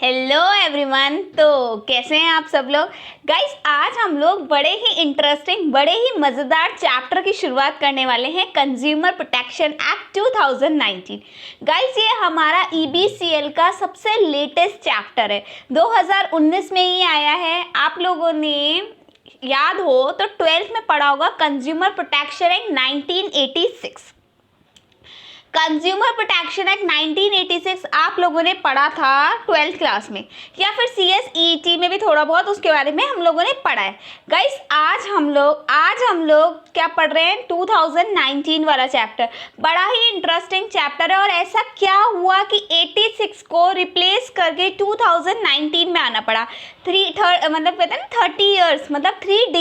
Hello everyone. तो कैसे हैं आप सब लोग। गाइस आज हम लोग बड़े ही इंटरेस्टिंग बड़े ही मज़ेदार चैप्टर की शुरुआत करने वाले हैं, कंज्यूमर प्रोटेक्शन एक्ट 2019। गाइस ये हमारा EBCL का सबसे लेटेस्ट चैप्टर है, 2019 में ही आया है। आप लोगों ने याद हो तो 12th में पढ़ा होगा consumer protection act 1986। Consumer protection act 1986 आप लोगों ने पढ़ा था 12th क्लास में, या फिर CSET में भी थोड़ा बहुत उसके बारे में हम लोगों ने पढ़ा है। गाइस आज हम लोग क्या पढ़ रहे हैं, 2019 वाला चैप्टर। बड़ा ही इंटरेस्टिंग चैप्टर है। और ऐसा क्या हुआ कि 86 को रिप्लेस करके 2019 में आना पड़ा। मतलब कहते हैं ना 30 ईयर्स, मतलब 3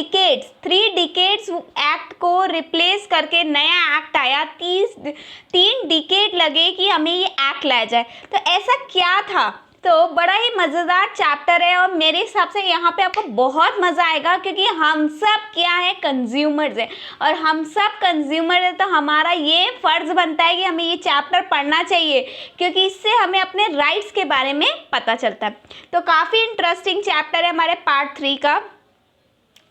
डिकेड्स एक्ट को रिप्लेस करके नया एक्ट आया। 3 डिकेड लगे कि हमें ये एक्ट लाया जाए। तो ऐसा क्या था, तो बड़ा ही मज़ेदार चैप्टर है और मेरे हिसाब से यहाँ पे आपको बहुत मज़ा आएगा, क्योंकि हम सब क्या है, कंज्यूमर्स हैं। और हम सब कंज्यूमर हैं तो हमारा ये फ़र्ज़ बनता है कि हमें ये चैप्टर पढ़ना चाहिए, क्योंकि इससे हमें अपने राइट्स के बारे में पता चलता है। तो काफ़ी इंटरेस्टिंग चैप्टर है हमारे पार्ट 3 का।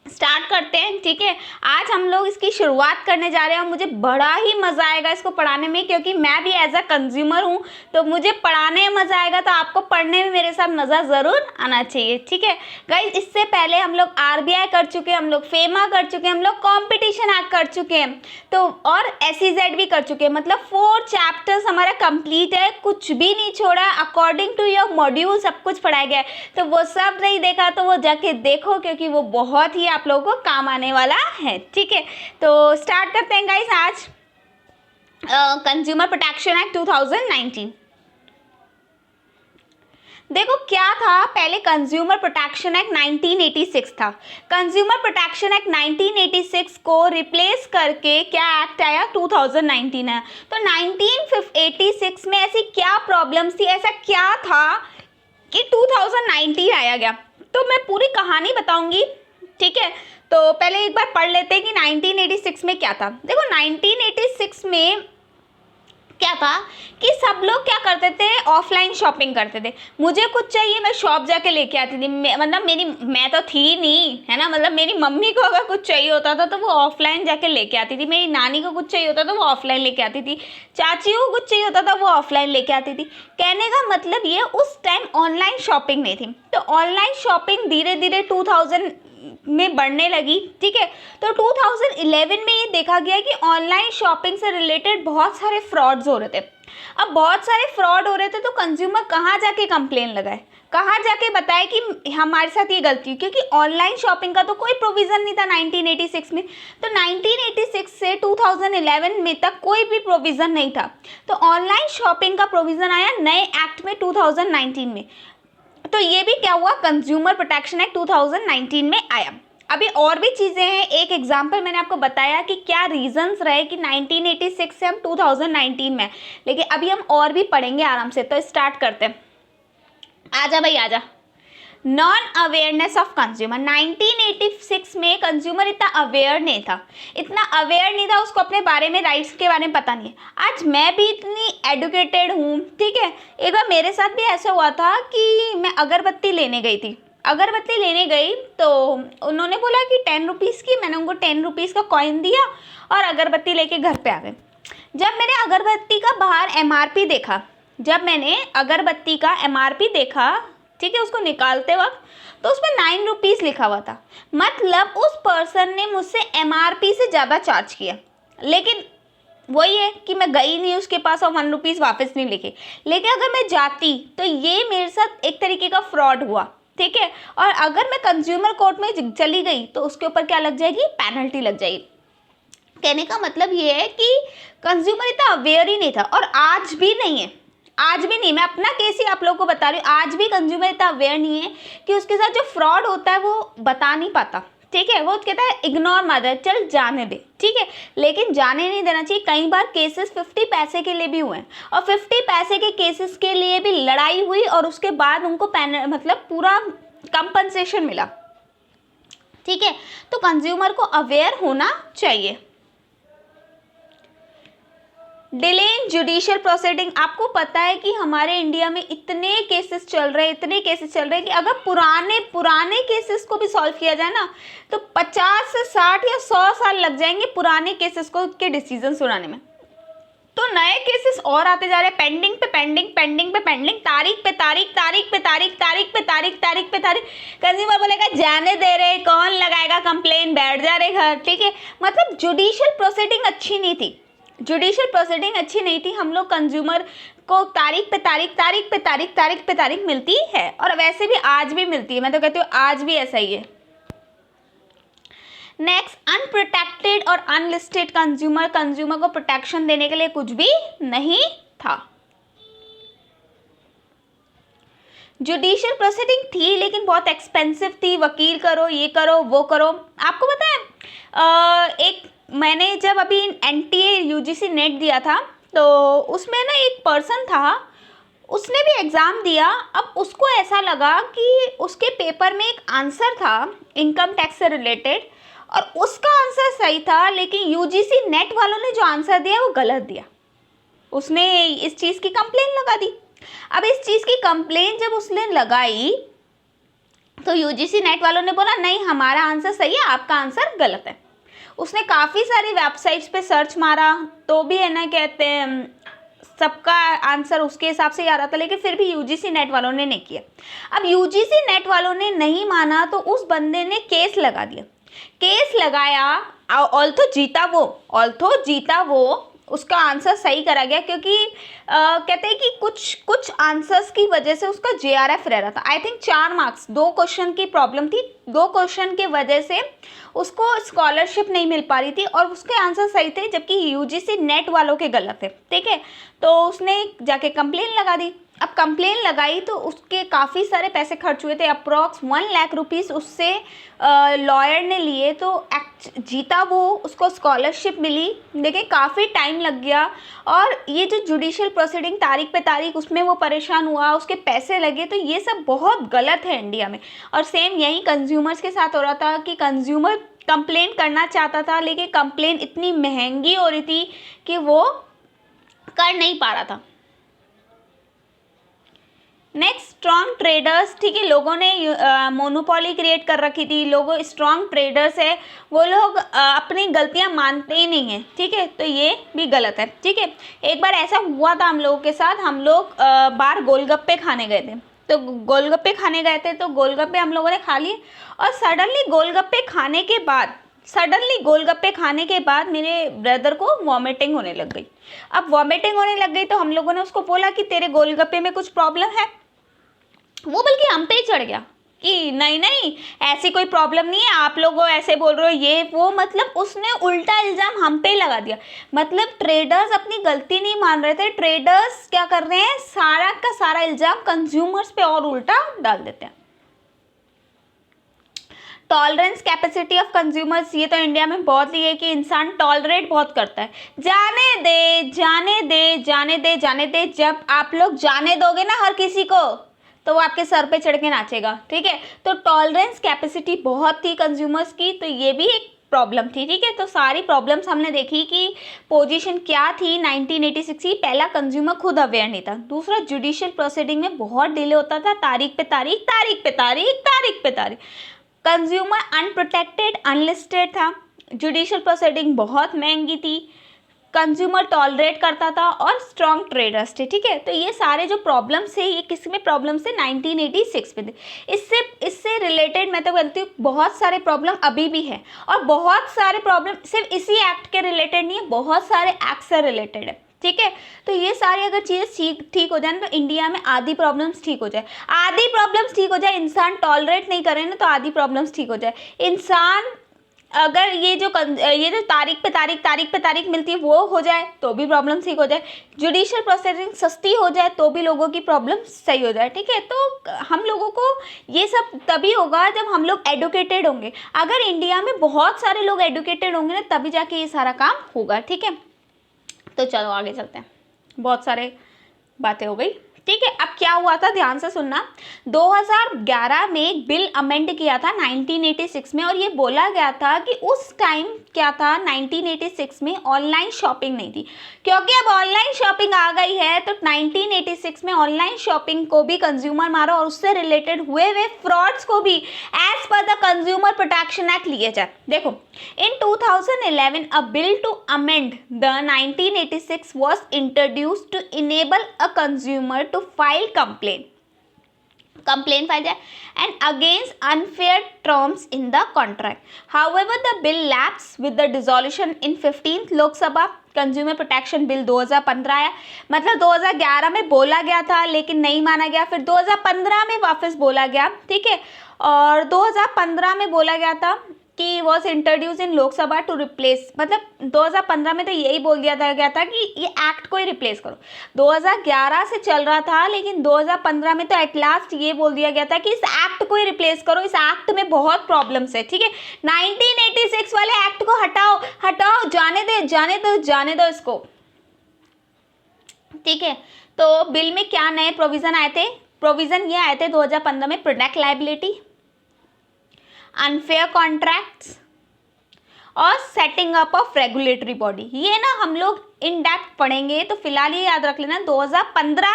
स्टार्ट करते हैं, ठीक है। आज हम लोग इसकी शुरुआत करने जा रहे हैं और मुझे बड़ा ही मज़ा आएगा इसको पढ़ाने में, क्योंकि मैं भी एज अ कंज्यूमर हूँ। तो मुझे पढ़ाने में मज़ा आएगा, तो आपको पढ़ने में मेरे साथ मज़ा ज़रूर आना चाहिए, ठीक है। गाइस इससे पहले हम लोग RBI कर चुके हैं, हम लोग FEMA कर चुके हैं, हम लोग कॉम्पिटिशन एक्ट कर चुके हैं, तो और SEZ भी कर चुके हैं। मतलब 4 चैप्टर्स हमारा कंप्लीट है, कुछ भी नहीं छोड़ा। अकॉर्डिंग टू योर मॉड्यूल सब कुछ पढ़ाया गया है। तो वो सब नहीं देखा तो वो जाके देखो, क्योंकि वो बहुत ही आप लोगों को काम आने वाला है, ठीक है। तो स्टार्ट करते हैं गाइस आज कंज्यूमर प्रोटेक्शन एक्ट 2019। देखो क्या था, पहले कंज्यूमर प्रोटेक्शन एक्ट 1986 था। कंज्यूमर प्रोटेक्शन एक्ट 1986 को रिप्लेस करके क्या एक्ट आया, 2019 है। तो 1986 में ऐसी क्या प्रॉब्लम्स थी, ऐसा क्या था कि 2019 आया गया। तो मैं पूरी कहानी बताऊंगी, ठीक है। तो पहले एक बार पढ़ लेते हैं कि 1986 में क्या था। देखो 1986 में क्या था कि सब लोग क्या करते थे, ऑफलाइन शॉपिंग करते थे। मुझे कुछ चाहिए मैं शॉप जाके लेके आती थी। मतलब मैं तो थी नहीं, है ना। मतलब मेरी मम्मी को अगर कुछ चाहिए होता था तो वो ऑफलाइन जाके लेके आती थी। मेरी नानी को कुछ चाहिए होता था वो ऑफलाइन लेके आती थी। चाची को कुछ चाहिए होता था वो ऑफलाइन लेके आती थी। कहने का मतलब ये, उस टाइम ऑनलाइन शॉपिंग नहीं थी। तो ऑनलाइन शॉपिंग धीरे धीरे 2000 में बढ़ने लगी, ठीक है। तो 2011 में ये देखा गया कि ऑनलाइन शॉपिंग से रिलेटेड बहुत सारे फ्रॉड्स हो रहे थे। अब बहुत सारे फ्रॉड हो रहे थे तो कंज्यूमर कहाँ जाके कंप्लेन लगाए, कहाँ जाके बताए कि हमारे साथ ये गलती, क्योंकि ऑनलाइन शॉपिंग का तो कोई प्रोविज़न नहीं था 1986 में। तो 1986 से 2011 में तक कोई भी प्रोविज़न नहीं था। तो ऑनलाइन शॉपिंग का प्रोविज़न आया नए एक्ट में 2019 में। तो ये भी क्या हुआ, कंज्यूमर प्रोटेक्शन एक्ट 2019 में आया। अभी और भी चीज़ें हैं। एक एग्जांपल मैंने आपको बताया कि क्या रीजंस रहे कि 1986 से हम 2019 में, लेकिन अभी हम और भी पढ़ेंगे आराम से। तो स्टार्ट करते हैं। आजा भाई आजा। Non awareness of consumer. 1986 में कंज्यूमर इतना अवेयर नहीं था, उसको अपने बारे में, राइट्स के बारे में पता नहीं है। आज मैं भी इतनी एडुकेटेड हूँ, ठीक है। एक बार मेरे साथ भी ऐसा हुआ था कि मैं अगरबत्ती लेने गई तो उन्होंने बोला कि 10 रुपीज़ की। मैंने उनको 10 रुपीज़ का कॉइन दिया और अगरबत्ती लेके घर पे आ गए। जब मैंने अगरबत्ती का बाहर MRP देखा, ठीक है, उसको निकालते वक्त तो उसमें 9 रुपीज़ लिखा हुआ था। मतलब उस पर्सन ने मुझसे MRP से ज़्यादा चार्ज किया। लेकिन वही है कि मैं गई नहीं उसके पास और 1 रुपीज़ वापस नहीं लिखे। लेकिन अगर मैं जाती तो ये मेरे साथ एक तरीके का फ्रॉड हुआ, ठीक है। और अगर मैं कंज्यूमर कोर्ट में चली गई तो उसके ऊपर क्या लग जाएगी, पेनल्टी लग जाएगी। कहने का मतलब ये है कि कंज्यूमर इतना अवेयर ही नहीं था, और आज भी नहीं है। मैं अपना केस ही आप लोगों को बता रही हूँ। आज भी कंज्यूमर इतना अवेयर नहीं है कि उसके साथ जो फ्रॉड होता है वो बता नहीं पाता, ठीक है। वो कहता है इग्नोर मदर, चल जाने दे, ठीक है। लेकिन जाने नहीं देना चाहिए। कई बार केसेस 50 पैसे के लिए भी हुए हैं, और 50 पैसे के केसेस के लिए भी लड़ाई हुई और उसके बाद उनको मतलब पूरा कंपनसेशन मिला, ठीक है। तो कंज्यूमर को अवेयर होना चाहिए। डिले इन जुडिशियल प्रोसीडिंग, आपको पता है कि हमारे इंडिया में इतने केसेस चल रहे हैं कि अगर पुराने केसेस को भी सॉल्व किया जाए ना तो 50 से 60 या 100 साल लग जाएंगे पुराने केसेस को के डिसीजन सुनाने में। तो नए केसेस और आते जा रहे हैं, पेंडिंग पे पेंडिंग, तारीख पे तारीख। कंज्यूमर बोलेगा जाने दे रहे, कौन लगाएगा कंप्लेन, बैठ जा रहे घर, ठीक है। मतलब जुडिशियल प्रोसीडिंग अच्छी नहीं थी। हम लोग कंज्यूमर को तारीख पे तारीख मिलती है, और वैसे भी आज भी मिलती है। मैं तो कहती हूँ आज भी ऐसा ही है। नेक्स्ट, अनप्रोटेक्टेड और अनलिस्टेड कंज्यूमर को प्रोटेक्शन देने के लिए कुछ भी नहीं था। जुडिशियल प्रोसीडिंग थी लेकिन बहुत एक्सपेंसिव थी, वकील करो, ये करो, वो करो। आपको पता है मैंने जब अभी NTA UGC नेट दिया था तो उसमें ना एक पर्सन था, उसने भी एग्ज़ाम दिया। अब उसको ऐसा लगा कि उसके पेपर में एक आंसर था इनकम टैक्स से रिलेटेड और उसका आंसर सही था, लेकिन UGC नेट वालों ने जो आंसर दिया वो गलत दिया। उसने इस चीज़ की कंप्लेन लगा दी। अब इस चीज़ की कंप्लेन जब उसने लगाई तो UGC नेट वालों ने बोला नहीं, हमारा आंसर सही है, आपका आंसर गलत है। उसने काफ़ी सारी वेबसाइट्स पे सर्च मारा तो भी है ना, कहते हैं सबका आंसर उसके हिसाब से ही आ रहा था, लेकिन फिर भी UGC नेट वालों ने नहीं किया। अब UGC नेट वालों ने नहीं माना तो उस बंदे ने केस लगा दिया। केस लगाया, ऑल्थो जीता वो, उसका आंसर सही करा गया, क्योंकि कहते हैं कि कुछ आंसर्स की वजह से उसका JRF रह रहा था। आई थिंक 4 मार्क्स, 2 क्वेश्चन की प्रॉब्लम थी, 2 क्वेश्चन की वजह से उसको स्कॉलरशिप नहीं मिल पा रही थी और उसके आंसर सही थे जबकि UGC नेट वालों के गलत थे, ठीक है। तो उसने जाके कंप्लेन लगा दी। अब कंप्लेन लगाई तो उसके काफ़ी सारे पैसे खर्च हुए थे, अप्रॉक्स 1 लाख रुपीज़ उससे लॉयर ने लिए। तो जीता वो, उसको स्कॉलरशिप मिली, लेकिन काफ़ी टाइम लग गया। और ये जो जुडिशियल प्रोसीडिंग तारीख पे तारीख, उसमें वो परेशान हुआ, उसके पैसे लगे। तो ये सब बहुत गलत है इंडिया में। और सेम यही कंज्यूमर्स के साथ हो रहा था कि कंज्यूमर कंप्लेन करना चाहता था, लेकिन कंप्लेन इतनी महंगी हो रही थी कि वो कर नहीं पा रहा था। नेक्स्ट, स्ट्रॉन्ग ट्रेडर्स, ठीक है। लोगों ने मोनोपोली क्रिएट कर रखी थी। लोगों स्ट्रॉन्ग ट्रेडर्स है, वो लोग अपनी गलतियां मानते ही नहीं हैं, ठीक है। तो ये भी गलत है, ठीक है। एक बार ऐसा हुआ था हम लोगों के साथ, हम लोग बाहर गोलगप्पे खाने गए थे। तो गोलगप्पे हम लोगों ने खा लिए और सडनली गोलगप्पे खाने के बाद मेरे ब्रदर को वॉमिटिंग होने लग गई। अब वॉमिटिंग होने लग गई तो हम लोगों ने उसको बोला कि तेरे गोलगप्पे में कुछ प्रॉब्लम है। वो बल्कि हम पे ही चढ़ गया कि नहीं ऐसी कोई प्रॉब्लम नहीं है, आप लोग ऐसे बोल रहे हो, ये वो। मतलब उसने उल्टा इल्ज़ाम हम पे ही लगा दिया। मतलब ट्रेडर्स अपनी गलती नहीं मान रहे थे, ट्रेडर्स क्या कर रहे हैं, सारा का सारा इल्ज़ाम कंज्यूमर्स पे और उल्टा डाल देते हैं। टॉलरेंस कैपेसिटी ऑफ कंज्यूमर्स, ये तो इंडिया में बहुत ही है कि इंसान टॉलरेट बहुत करता है। जाने दे। जब आप लोग जाने दोगे ना हर किसी को तो वो आपके सर पे चढ़ के नाचेगा, ठीक है। तो टॉलरेंस कैपेसिटी बहुत थी कंज्यूमर्स की, तो ये भी एक प्रॉब्लम थी, ठीक है। तो सारी प्रॉब्लम्स हमने देखी कि पोजीशन क्या थी 1986 की। पहला, कंज्यूमर खुद अवेयर नहीं था। दूसरा, जुडिशियल प्रोसीडिंग में बहुत डिले होता था, तारीख पे तारीख। कंज्यूमर अनप्रोटेक्टेड अनलिस्टेड था। जुडिशियल प्रोसीडिंग बहुत महंगी थी। कंज्यूमर टॉलरेट करता था और स्ट्रॉन्ग ट्रेडर्स थे, ठीक है। तो ये सारे जो प्रॉब्लम्स है, ये किस में प्रॉब्लम्स है, 1986 में थे। इससे रिलेटेड मैं तो बोलती हूँ बहुत सारे प्रॉब्लम अभी भी है, और बहुत सारे प्रॉब्लम सिर्फ इसी एक्ट के रिलेटेड नहीं है, बहुत सारे एक्ट से रिलेटेड है, ठीक है। तो ये सारी अगर चीज़ें ठीक हो जाए ना तो इंडिया में आधी प्रॉब्लम्स ठीक हो जाए। इंसान टॉलरेट नहीं करे ना तो आधी प्रॉब्लम्स ठीक हो जाए। इंसान अगर ये जो तारीख पे तारीख मिलती है वो हो जाए तो भी प्रॉब्लम ठीक हो जाए। जुडिशियल प्रोसेसिंग सस्ती हो जाए तो भी लोगों की प्रॉब्लम सही हो जाए, ठीक है। तो हम लोगों को ये सब तभी होगा जब हम लोग एडुकेटेड होंगे। अगर इंडिया में बहुत सारे लोग एडुकेटेड होंगे ना तभी जाके ये सारा काम होगा, ठीक है। तो चलो आगे चलते हैं, बहुत सारे बातें हो गई। ठीक है। अब क्या हुआ था, ध्यान से सुनना। 2011 में एक बिल अमेंड किया था 1986 में, और ये बोला गया था कि उस टाइम क्या था, 1986 में ऑनलाइन शॉपिंग नहीं थी। क्योंकि अब ऑनलाइन शॉपिंग आ गई है तो 1986 में ऑनलाइन शॉपिंग को भी कंज्यूमर मारो और उससे रिलेटेड हुए फ्रॉड्स को भी as per the consumer protection act लिए जाए। देखो, in 2011 a bill to amend the 1986 was introduced to enable a consumer to file complaint file जाए and against unfair terms in the contract. However, the bill lapsed with the dissolution in 15th लोक सभा। Consumer protection bill 2015 आया, मतलब 2011 में बोला गया था लेकिन नहीं माना गया, फिर 2015 में वापस बोला गया, ठीक है। और 2015 में बोला गया था कि was introduce in Lok Sabha to replace, मतलब 2015 में तो यही बोल दिया गया था कि ये एक्ट को ही रिप्लेस करो। 2011 से चल रहा था लेकिन 2015 में तो एट लास्ट ये बोल दिया गया था कि इस एक्ट को ही रिप्लेस करो, इस एक्ट में बहुत प्रॉब्लम्स है, ठीक है। 1986 वाले एक्ट को हटाओ, जाने दो इसको, ठीक है। तो बिल में क्या नए प्रोविजन आए थे? प्रोविजन ये आए थे 2015 में, प्रोडक्ट लाइबिलिटी, अनफेयर कॉन्ट्रैक्ट्स और setting up of regulatory body. ये ना हम लोग इन डेप्थ पढ़ेंगे, तो फिलहाल ये याद रख लेना 2015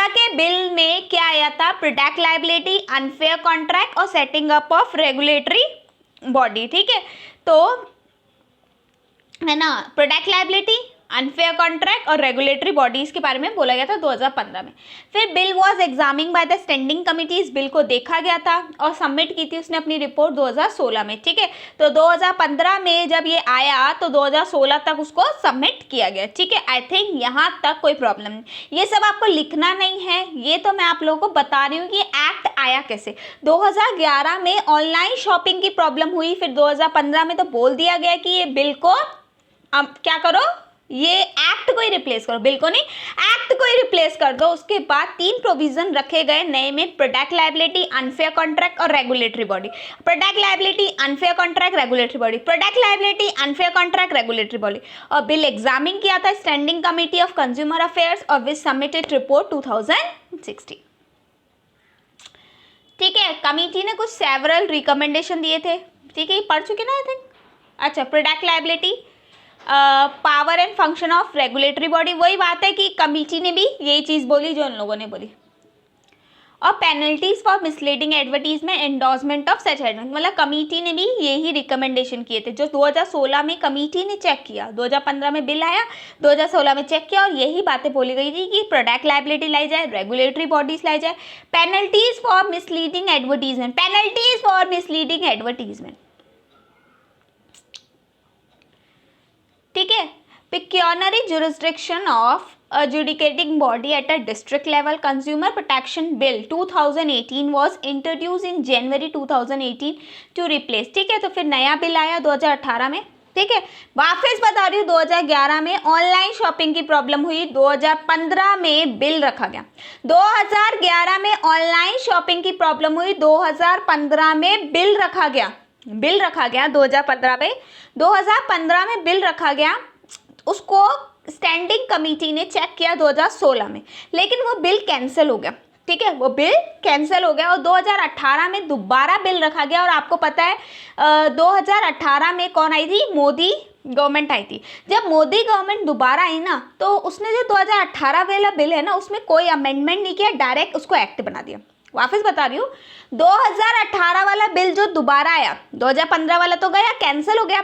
के बिल में क्या आया था? प्रोडक्ट लाइबिलिटी, अनफेयर कॉन्ट्रैक्ट और setting up of regulatory body, ठीक है। तो है ना, प्रोडक्ट लाइबिलिटी, अनफेयर कॉन्ट्रैक्ट और रेगुलेटरी बॉडीज के बारे में बोला गया था 2015 में। फिर bill was examine by the standing committee, इस बिल को देखा गया था और सबमिट की थी उसने अपनी रिपोर्ट 2016 में, ठीक है। तो 2015 में जब ये आया तो 2016 तक उसको सबमिट किया गया, ठीक है। आई थिंक यहाँ तक कोई प्रॉब्लम नहीं, ये सब आपको लिखना नहीं है, ये तो मैं आप लोगों को बता रही हूँ कि एक्ट आया कैसे। 2011 में ऑनलाइन शॉपिंग की प्रॉब्लम हुई, फिर 2015 में तो बोल दिया गया कि ये बिल को अब क्या करो, ये एक्ट को ही रिप्लेस करो, बिल को नहीं, एक्ट को ही रिप्लेस कर दो। उसके बाद 3 प्रोविजन रखे गए नए में, प्रोडक्ट लाइबिलिटी, अनफेयर कॉन्ट्रैक्ट और regulatory body. Product liability, unfair contract, regulatory body, product liability, unfair contract, regulatory body. और बिल एग्जामिन किया था standing committee of consumer affairs और विच सबमिटेड रिपोर्ट 2016, ठीक है। कमिटी ने कुछ सेवरल रिकमेंडेशन दिए थे, ठीक है, ये पढ़ चुके ना आई थिंक। अच्छा, product liability, power and function of regulatory body, वही बात है कि कमिटी ने भी यही चीज़ बोली जो उन लोगों ने बोली। और penalties for misleading advertisement, endorsement of such advertisement, मतलब कमिटी ने भी यही रिकमेंडेशन किए थे जो 2016 में कमिटी ने चेक किया। 2015 में बिल आया, 2016 में चेक किया और यही बातें बोली गई थी कि प्रोडक्ट लाइबिलिटी लाई जाए, रेगुलेटरी बॉडीज लाई जाए, penalties for misleading advertisement, penalties for misleading advertisement, ठीक है। Pecuniary jurisdiction of adjudicating body at a district level, consumer protection bill 2018 was introduced in January 2018 to replace, ठीक है। तो फिर नया बिल आया 2018 में, ठीक है। वापस बता रही हूँ 2011 में ऑनलाइन शॉपिंग की प्रॉब्लम हुई, 2015 में बिल रखा गया। 2011 में ऑनलाइन शॉपिंग की प्रॉब्लम हुई, 2015 में बिल रखा गया, 2015 में, 2015 में बिल रखा गया। उसको स्टैंडिंग कमेटी ने चेक किया 2016 में, लेकिन वो बिल कैंसिल हो गया, ठीक है, वो बिल कैंसिल हो गया और 2018 में दोबारा बिल रखा गया। और आपको पता है 2018 में कौन आई थी? मोदी गवर्नमेंट आई थी। जब मोदी गवर्नमेंट दोबारा आई ना, तो उसने जो 2018 वाला बिल है ना, उसमें कोई अमेंडमेंट नहीं किया, डायरेक्ट उसको एक्ट बना दिया। वापस बता रही हूँ, 2018 वाला बिल जो दोबारा आया, 2015 वाला तो गया, कैंसिल हो गया,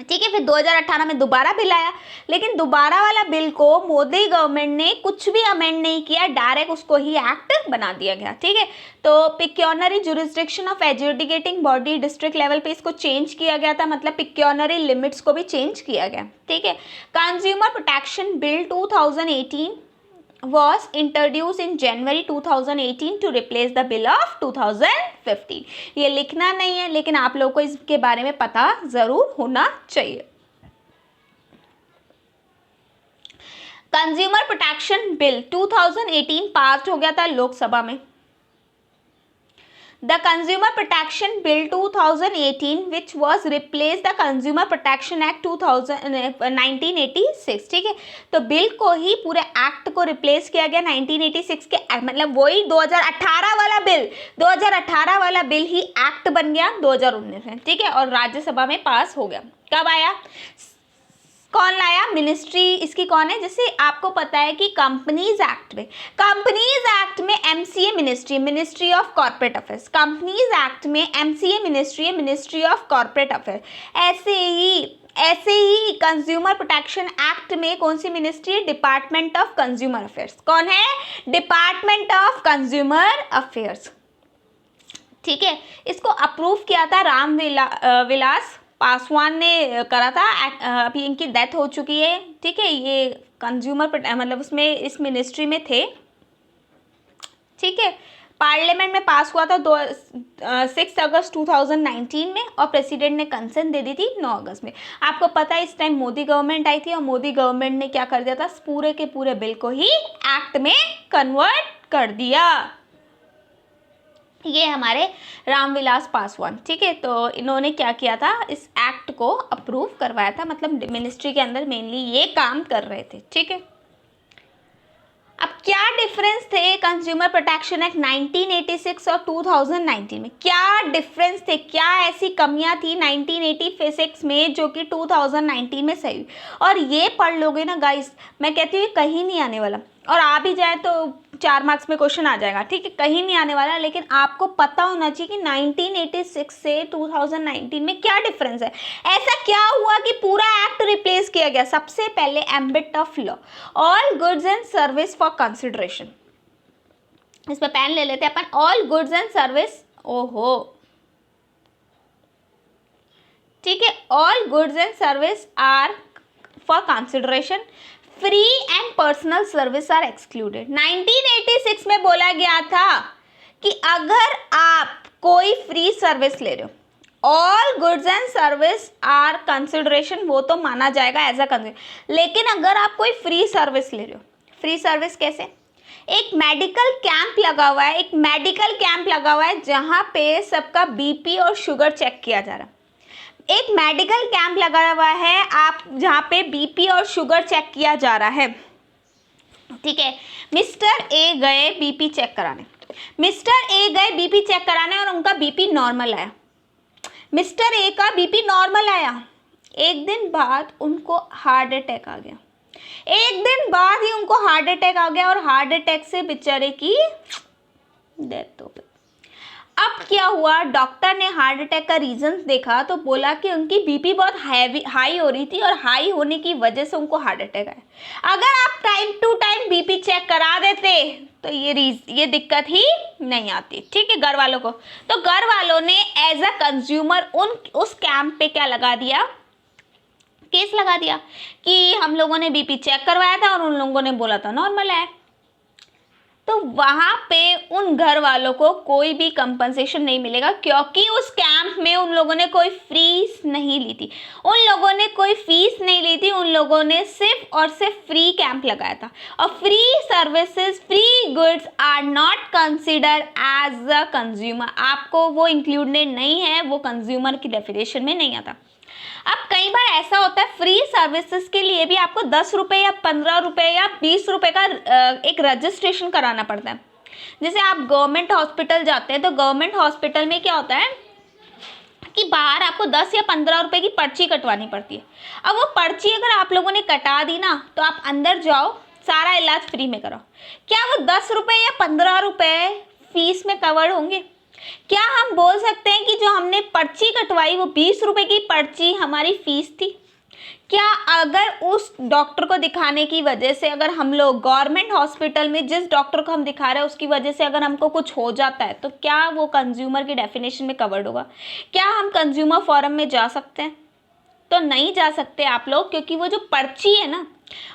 ठीक है। फिर 2018 में दोबारा बिल आया, लेकिन दोबारा वाला बिल को मोदी गवर्नमेंट ने कुछ भी अमेंड नहीं किया, डायरेक्ट उसको ही एक्ट बना दिया गया, ठीक है। तो pecuniary jurisdiction of adjudicating body, district level पे इसको चेंज किया गया था, मतलब पिक्योनरी लिमिट्स को भी चेंज किया गया, ठीक है। Consumer protection bill 2018 was introduced in January 2018 to replace the bill of 2015। ये लिखना नहीं है, लेकिन आप लोगों को इसके बारे में पता जरूर होना चाहिए। कंज्यूमर प्रोटेक्शन बिल 2018 पास हो गया था लोकसभा में। The consumer protection bill 2018 which was replace the consumer protection act 1986, ठीक है। तो बिल को ही पूरे एक्ट को रिप्लेस किया गया 1986 के, मतलब वही 2018 वाला बिल, 2018 वाला बिल ही एक्ट बन गया 2019 में, ठीक है, और राज्यसभा में पास हो गया। कब आया, कौन लाया, मिनिस्ट्री इसकी कौन है, जैसे आपको पता है कि कंपनीज एक्ट में MCA ministry of corporate affairs, companies act में MCA ministry of corporate affairs, ऐसे ही कंज्यूमर प्रोटेक्शन एक्ट में कौन सी मिनिस्ट्री है, डिपार्टमेंट ऑफ कंज्यूमर अफेयर्स, कौन है, डिपार्टमेंट ऑफ कंज्यूमर अफेयर्स, ठीक है। इसको अप्रूव किया था विलास पासवान ने करा था, अभी इनकी डेथ हो चुकी है, ठीक है। ये कंज्यूमर मतलब उसमें इस मिनिस्ट्री में थे, ठीक है। पार्लियामेंट में पास हुआ था 6 अगस्त 2019 में, और प्रेसिडेंट ने कंसेंट दे दी थी 9 अगस्त में। आपको पता है इस टाइम मोदी गवर्नमेंट आई थी, और मोदी गवर्नमेंट ने क्या कर दिया था, पूरे के पूरे बिल को ही एक्ट में कन्वर्ट कर दिया। ये हमारे रामविलास पासवान, ठीक है। तो इन्होंने क्या किया था, इस एक्ट को अप्रूव करवाया था, मतलब मिनिस्ट्री के अंदर मेनली ये काम कर रहे थे, ठीक है। अब क्या डिफरेंस थे कंज्यूमर प्रोटेक्शन एक्ट 1986 और 2019 में, क्या डिफरेंस थे, क्या ऐसी कमियां थी 1986 में जो कि 2019 में सही हुई, और ये पढ़ लोगे ना गाइस, मैं कहती हूँ कहीं नहीं आने वाला, और आ भी जाए तो 4 मार्क्स में क्वेश्चन आ जाएगा, ठीक है, कहीं नहीं आने वाला, लेकिन आपको पता होना चाहिए कि 1986 से 2019 में क्या डिफरेंस है, ऐसा क्या हुआ कि पूरा एक्ट रिप्लेस किया गया। सबसे पहले ambit of law, all goods and service for consideration, इसमें पेन ले लेते हैं अपन, ऑल गुड्स एंड सर्विस, ओहो, ठीक है, all goods and service are for consideration, free and personal service are excluded. 1986 में बोला गया था कि अगर आप कोई फ्री सर्विस ले रहे हो, all goods and service are consideration, वो तो माना जाएगा एज अ कंसिडरेशन, लेकिन अगर आप कोई फ्री सर्विस ले रहे हो, फ्री सर्विस कैसे, एक मेडिकल कैंप लगा हुआ है, जहाँ पे सबका बीपी और शुगर चेक किया जा रहा है, एक मेडिकल कैंप लगा हुआ है आप जहाँ पे बीपी और शुगर चेक किया जा रहा है, ठीक है। मिस्टर ए गए बीपी चेक कराने, और उनका बीपी नॉर्मल आया, मिस्टर ए का बीपी नॉर्मल आया, एक दिन बाद उनको हार्ट अटैक आ गया, और हार्ट अटैक से बेचारे की डेथ हो गई। अब क्या हुआ, डॉक्टर ने हार्ट अटैक का रीजन देखा तो बोला कि उनकी बीपी बहुत हाई हो रही थी, और हाई होने की वजह से उनको हार्ट अटैक आया। अगर आप time to time BP check करा देते तो ये दिक्कत ही नहीं आती, ठीक है, घर वालों को। तो घर वालों ने एज अ कंज्यूमर उस कैंप पे क्या लगा दिया, केस लगा दिया कि हम लोगों ने बीपी चेक करवाया था और उन लोगों ने बोला था नॉर्मल है। तो वहाँ पे उन घर वालों को कोई भी कंपनसेशन नहीं मिलेगा, क्योंकि उस कैंप में उन लोगों ने कोई फीस नहीं ली थी, उन लोगों ने सिर्फ और सिर्फ फ्री कैंप लगाया था। और free services, free goods are not considered as a consumer, आपको वो इंक्लूडेड नहीं है, वो कंज्यूमर की डेफिनेशन में नहीं आता। अब कई बार ऐसा होता है फ्री सर्विसेज के लिए भी आपको 10 रुपये या 15 रुपये या 20 रुपये का एक रजिस्ट्रेशन कराना पड़ता है। जैसे आप गवर्नमेंट हॉस्पिटल जाते हैं तो गवर्नमेंट हॉस्पिटल में क्या होता है कि बाहर आपको 10 या 15 रुपये की पर्ची कटवानी पड़ती है। अब वो पर्ची अगर आप लोगों ने कटा दी ना तो आप अंदर जाओ, सारा इलाज फ्री में कराओ। क्या वो 10 रुपये या 15 रुपये फीस में कवर्ड होंगे? क्या हम बोल सकते हैं कि जो हमने पर्ची कटवाई वो 20 रुपए की पर्ची हमारी फीस थी? क्या अगर उस डॉक्टर को दिखाने की वजह से अगर हम लोग गवर्नमेंट हॉस्पिटल में जिस डॉक्टर को हम दिखा रहे हैं उसकी वजह से अगर हमको कुछ हो जाता है तो क्या वो कंज्यूमर की डेफिनेशन में कवर्ड होगा? क्या हम कंज्यूमर फोरम में जा सकते हैं? तो नहीं जा सकते आप लोग, क्योंकि वो जो पर्ची है ना,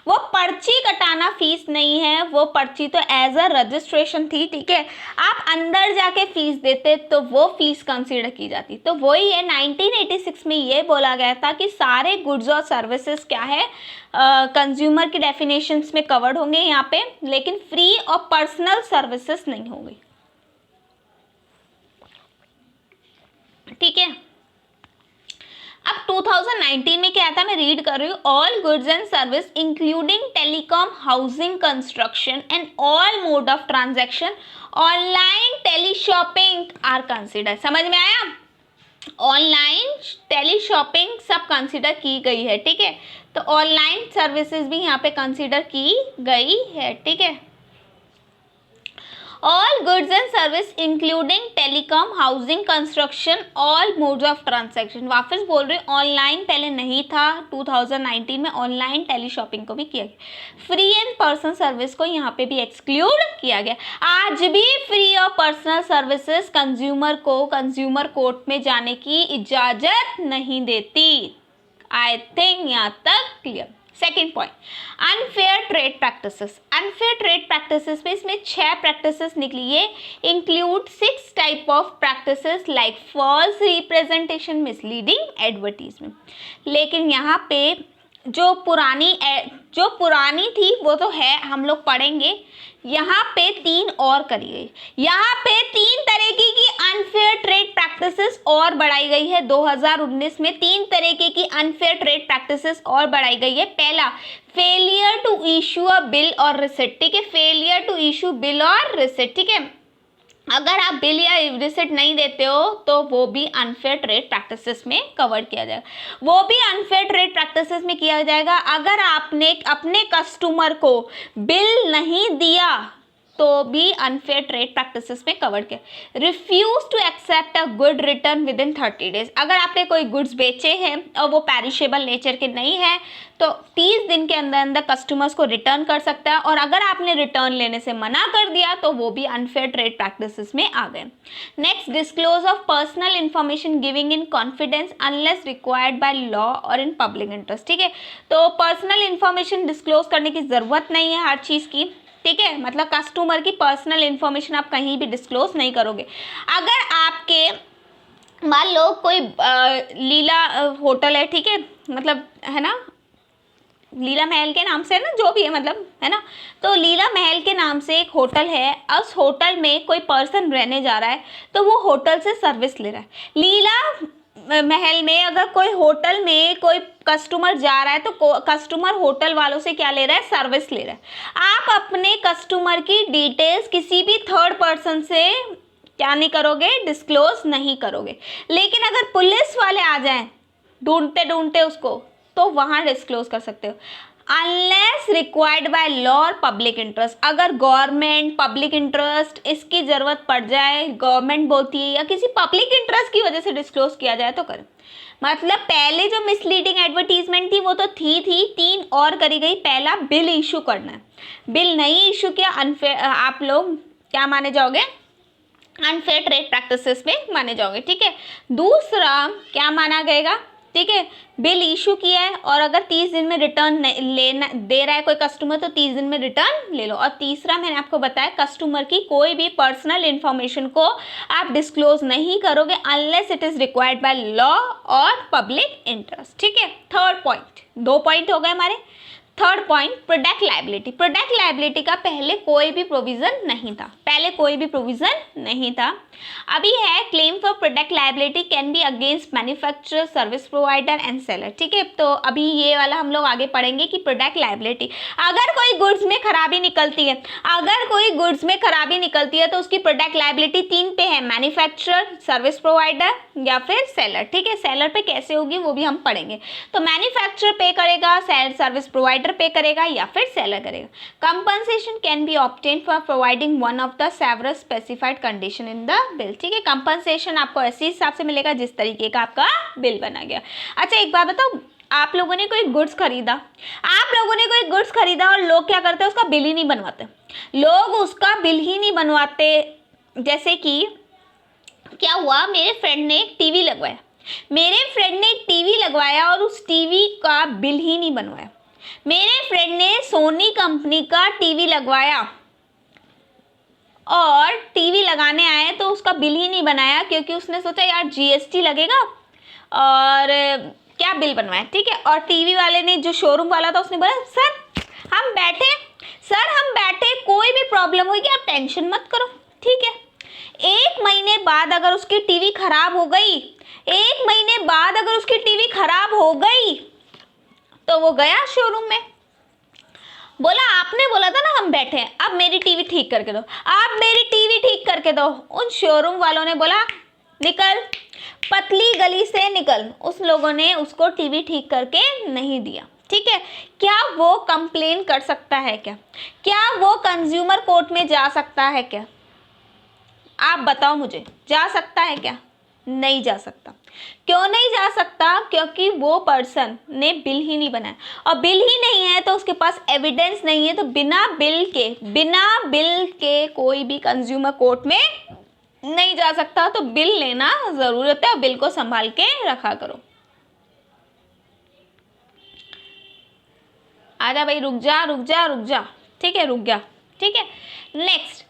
वो पर्ची कटाना फीस नहीं है, वो पर्ची तो एज अ रजिस्ट्रेशन थी, ठीक है। आप अंदर जाके फीस देते तो वो फीस कंसीडर की जाती। तो वही है 1986 में ये बोला गया था कि सारे गुड्स और सर्विसेज क्या है कंज्यूमर की डेफिनेशंस में कवर्ड होंगे यहाँ पे, लेकिन फ्री और पर्सनल सर्विसेज नहीं होंगी। ठीक है। अब 2019 में क्या था, मैं रीड कर रही हूँ, all goods and service including telecom, housing, construction and all mode of transaction online tele shopping are consider. समझ में आया? ऑनलाइन टेली शॉपिंग सब कंसिडर की गई है, ठीक है। तो ऑनलाइन सर्विसेज भी यहाँ पे कंसिडर की गई है, ठीक है। All goods and service including telecom, housing, construction, all modes of transaction. वापस बोल रही हूँ, ऑनलाइन पहले नहीं था, 2019 में ऑनलाइन टेली शॉपिंग को भी किया गया। फ्री एंड पर्सनल सर्विस को यहाँ पे भी एक्सक्लूड किया गया। आज भी फ्री और पर्सनल सर्विसेज कंज्यूमर को कंज्यूमर कोर्ट में जाने की इजाज़त नहीं देती। आई थिंक यहाँ तक clear. Second point, unfair trade practices. Unfair trade practices में इसमें 6 प्रैक्टिसेस निकली है। Include 6 type of practices like false representation, misleading advertisement. लेकिन यहाँ पे जो पुरानी थी वो तो है, हम लोग पढ़ेंगे। यहाँ पे 3 और करी गई। यहाँ पे 3 तरीके की अनफेयर ट्रेड प्रैक्टिसेस और बढ़ाई गई है। 2019 में 3 तरीके की अनफेयर ट्रेड प्रैक्टिसेस और बढ़ाई गई है। पहला, failure to issue a bill और रिसिट, ठीक है। फेलियर टू इशू बिल और रिसिट, ठीक है। अगर आप बिल या रिसिट नहीं देते हो तो वो भी अनफेयर ट्रेड प्रैक्टिसेस में कवर किया जाएगा। वो भी अनफेयर ट्रेड प्रैक्टिसेस में किया जाएगा अगर आपने अपने कस्टमर को बिल नहीं दिया तो भी अनफेयर ट्रेड प्रैक्टिसेस में कवर किया। Refuse to accept a good return within 30 days. अगर आपने कोई गुड्स बेचे हैं और वो पेरिशेबल नेचर के नहीं है तो 30 दिन के अंदर अंदर कस्टमर्स को रिटर्न कर सकता है, और अगर आपने रिटर्न लेने से मना कर दिया तो वो भी अनफेयर ट्रेड प्रैक्टिसेस में आ गए। Next, disclose of personal information giving in confidence unless required by law और इन पब्लिक इंटरेस्ट, ठीक है। तो पर्सनल इंफॉर्मेशन डिस्क्लोज करने की ज़रूरत नहीं है हर चीज़ की, ठीक है। मतलब कस्टमर की पर्सनल इंफॉर्मेशन आप कहीं भी डिस्क्लोज नहीं करोगे। अगर आपके मान लो कोई लीला होटल है, ठीक है, मतलब है ना, लीला महल के नाम से है ना, जो भी है मतलब है ना, तो लीला महल के नाम से एक होटल है। उस होटल में कोई पर्सन रहने जा रहा है तो वो होटल से सर्विस ले रहा है। लीला महल में अगर कोई होटल में कोई कस्टमर जा रहा है तो कस्टमर होटल वालों से क्या ले रहा है, सर्विस ले रहा है। आप अपने कस्टमर की डिटेल्स किसी भी थर्ड पर्सन से क्या नहीं करोगे, डिस्क्लोज नहीं करोगे। लेकिन अगर पुलिस वाले आ जाएं ढूंढते ढूंढते उसको, तो वहाँ डिस्क्लोज कर सकते हो। अनलेस रिक्वायर्ड बाय लॉ और पब्लिक इंटरेस्ट। अगर गवर्नमेंट, पब्लिक इंटरेस्ट इसकी ज़रूरत पड़ जाए, गवर्नमेंट बोलती है या किसी पब्लिक इंटरेस्ट की वजह से डिस्क्लोज किया जाए तो करें। मतलब पहले जो मिसलीडिंग एडवर्टीजमेंट थी वो तो थी 3 और करी गई। पहला, बिल इशू करना है। बिल नहीं इशू किया, अनफेयर, आप लोग क्या माने जाओगे, अनफेयर ट्रेड प्रैक्टिसेस में माने जाओगे, ठीक है। दूसरा क्या माना गएगा, ठीक है, बिल इशू किया है और अगर 30 दिन में रिटर्न लेना दे रहा है कोई कस्टमर तो 30 दिन में रिटर्न ले लो। और तीसरा मैंने आपको बताया, कस्टमर की कोई भी पर्सनल इंफॉर्मेशन को आप डिस्क्लोज नहीं करोगे unless it is required by law और पब्लिक इंटरेस्ट, ठीक है। थर्ड पॉइंट, 2 पॉइंट हो गए हमारे। Third point, product liability. Product liability का पहले कोई भी प्रोविज़न नहीं था, पहले कोई भी प्रोविज़न नहीं था। अभी है, claim for product liability can be against manufacturer, service provider and seller, ठीक है। तो अभी ये वाला हम लोग आगे पढ़ेंगे कि प्रोडक्ट लायबिलिटी, अगर कोई गुड्स में खराबी निकलती है, अगर कोई गुड्स में खराबी निकलती है तो उसकी प्रोडक्ट लायबिलिटी 3 पे है, मैन्युफैक्चरर, सर्विस प्रोवाइडर या फिर सेलर, ठीक है। सेलर पे कैसे होगी वो भी हम पढ़ेंगे। तो मैन्युफैक्चरर पे करेगा, सर्विस प्रोवाइडर पे करेगा या फिर सेलर करेगा। Compensation can be obtain for providing one of the several specified condition in the bill, ठीक है। कंपनसेशन आपको ऐसे हिसाब से मिलेगा जिस तरीके का आपका बिल बना गया। अच्छा एक बात बताओ, आप लोगों ने कोई गुड्स खरीदा, और लोग क्या करते हैं, उसका बिल ही नहीं बनवाते। लोग उसका बिल ही नहीं बनवाते। जैसे कि क्या हुआ, मेरे फ्रेंड ने एक टीवी लगवाया, और उस टीवी का बिल ही नहीं बनवाया। मेरे फ्रेंड ने सोनी कंपनी का टीवी लगवाया और टीवी लगाने आए तो उसका बिल ही नहीं बनाया, क्योंकि उसने सोचा यार जीएसटी लगेगा और क्या बिल बनवाए, ठीक है। और टीवी वाले ने, जो शोरूम वाला था, उसने बोला सर हम बैठे कोई भी प्रॉब्लम होगी आप टेंशन मत करो, ठीक है। 1 महीने बाद अगर उसकी टीवी खराब हो गई, 1 महीने बाद अगर उसकी टीवी खराब हो गई तो वो गया शोरूम में, बोला आपने बोला था ना हम बैठे हैं, अब मेरी टीवी ठीक करके दो, आप मेरी टीवी ठीक करके दो। उन शोरूम वालों ने बोला निकल, पतली गली से निकल। उस लोगों ने उसको टीवी ठीक करके नहीं दिया, ठीक है। क्या वो कंप्लेन कर सकता है क्या वो कंज्यूमर कोर्ट में जा सकता है क्या? आप बताओ मुझे, जा सकता है क्या? नहीं जा सकता। क्यों नहीं जा सकता? क्योंकि वो पर्सन ने बिल ही नहीं बनाया, और बिल ही नहीं है तो उसके पास एविडेंस नहीं है, तो बिना बिल के कोई भी कंज्यूमर कोर्ट में नहीं जा सकता। तो बिल लेना जरूरत है और बिल को संभाल के रखा करो। आजा भाई, रुक जा, ठीक है, रुक गया, ठीक है। Next,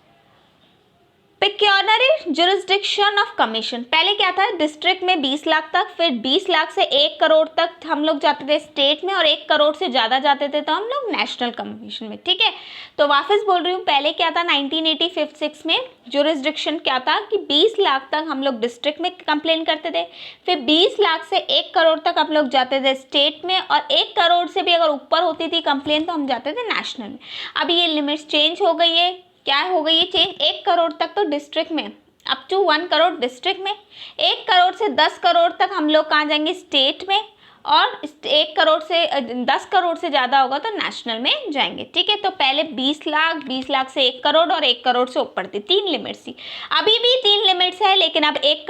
pecuniary jurisdiction of commission. पहले क्या था, डिस्ट्रिक्ट में 20 लाख तक, फिर 20 लाख से 1 करोड़ तक हम लोग जाते थे स्टेट में, और 1 करोड़ से ज़्यादा जाते थे तो हम लोग नेशनल कमीशन में, ठीक है। तो वापस बोल रही हूँ, पहले क्या था 1986 में जुरिस्डिक्शन क्या था कि 20 लाख तक हम लोग डिस्ट्रिक्ट में कंप्लेन करते थे, फिर 20 लाख से 1 करोड़ तक हम लोग जाते थे स्टेट में, और 1 करोड़ से भी अगर ऊपर होती थी कंप्लेन तो हम जाते थे नेशनल में। अब ये लिमिट्स चेंज हो गई है, क्या हो गई है चेंज, 1 करोड़ तक तो डिस्ट्रिक्ट में, अप टू 1 करोड़ डिस्ट्रिक्ट में, 1 करोड़ से 10 करोड़ तक हम लोग कहाँ जाएंगे, स्टेट में, और 1 करोड़ से 10 करोड़ से ज़्यादा होगा तो नेशनल में जाएंगे, ठीक है। तो पहले 20 लाख से 1 करोड़ और 1 करोड़ से ऊपर थी, 3 लिमिट्स थी। अभी भी 3 लिमिट्स है, लेकिन अब 1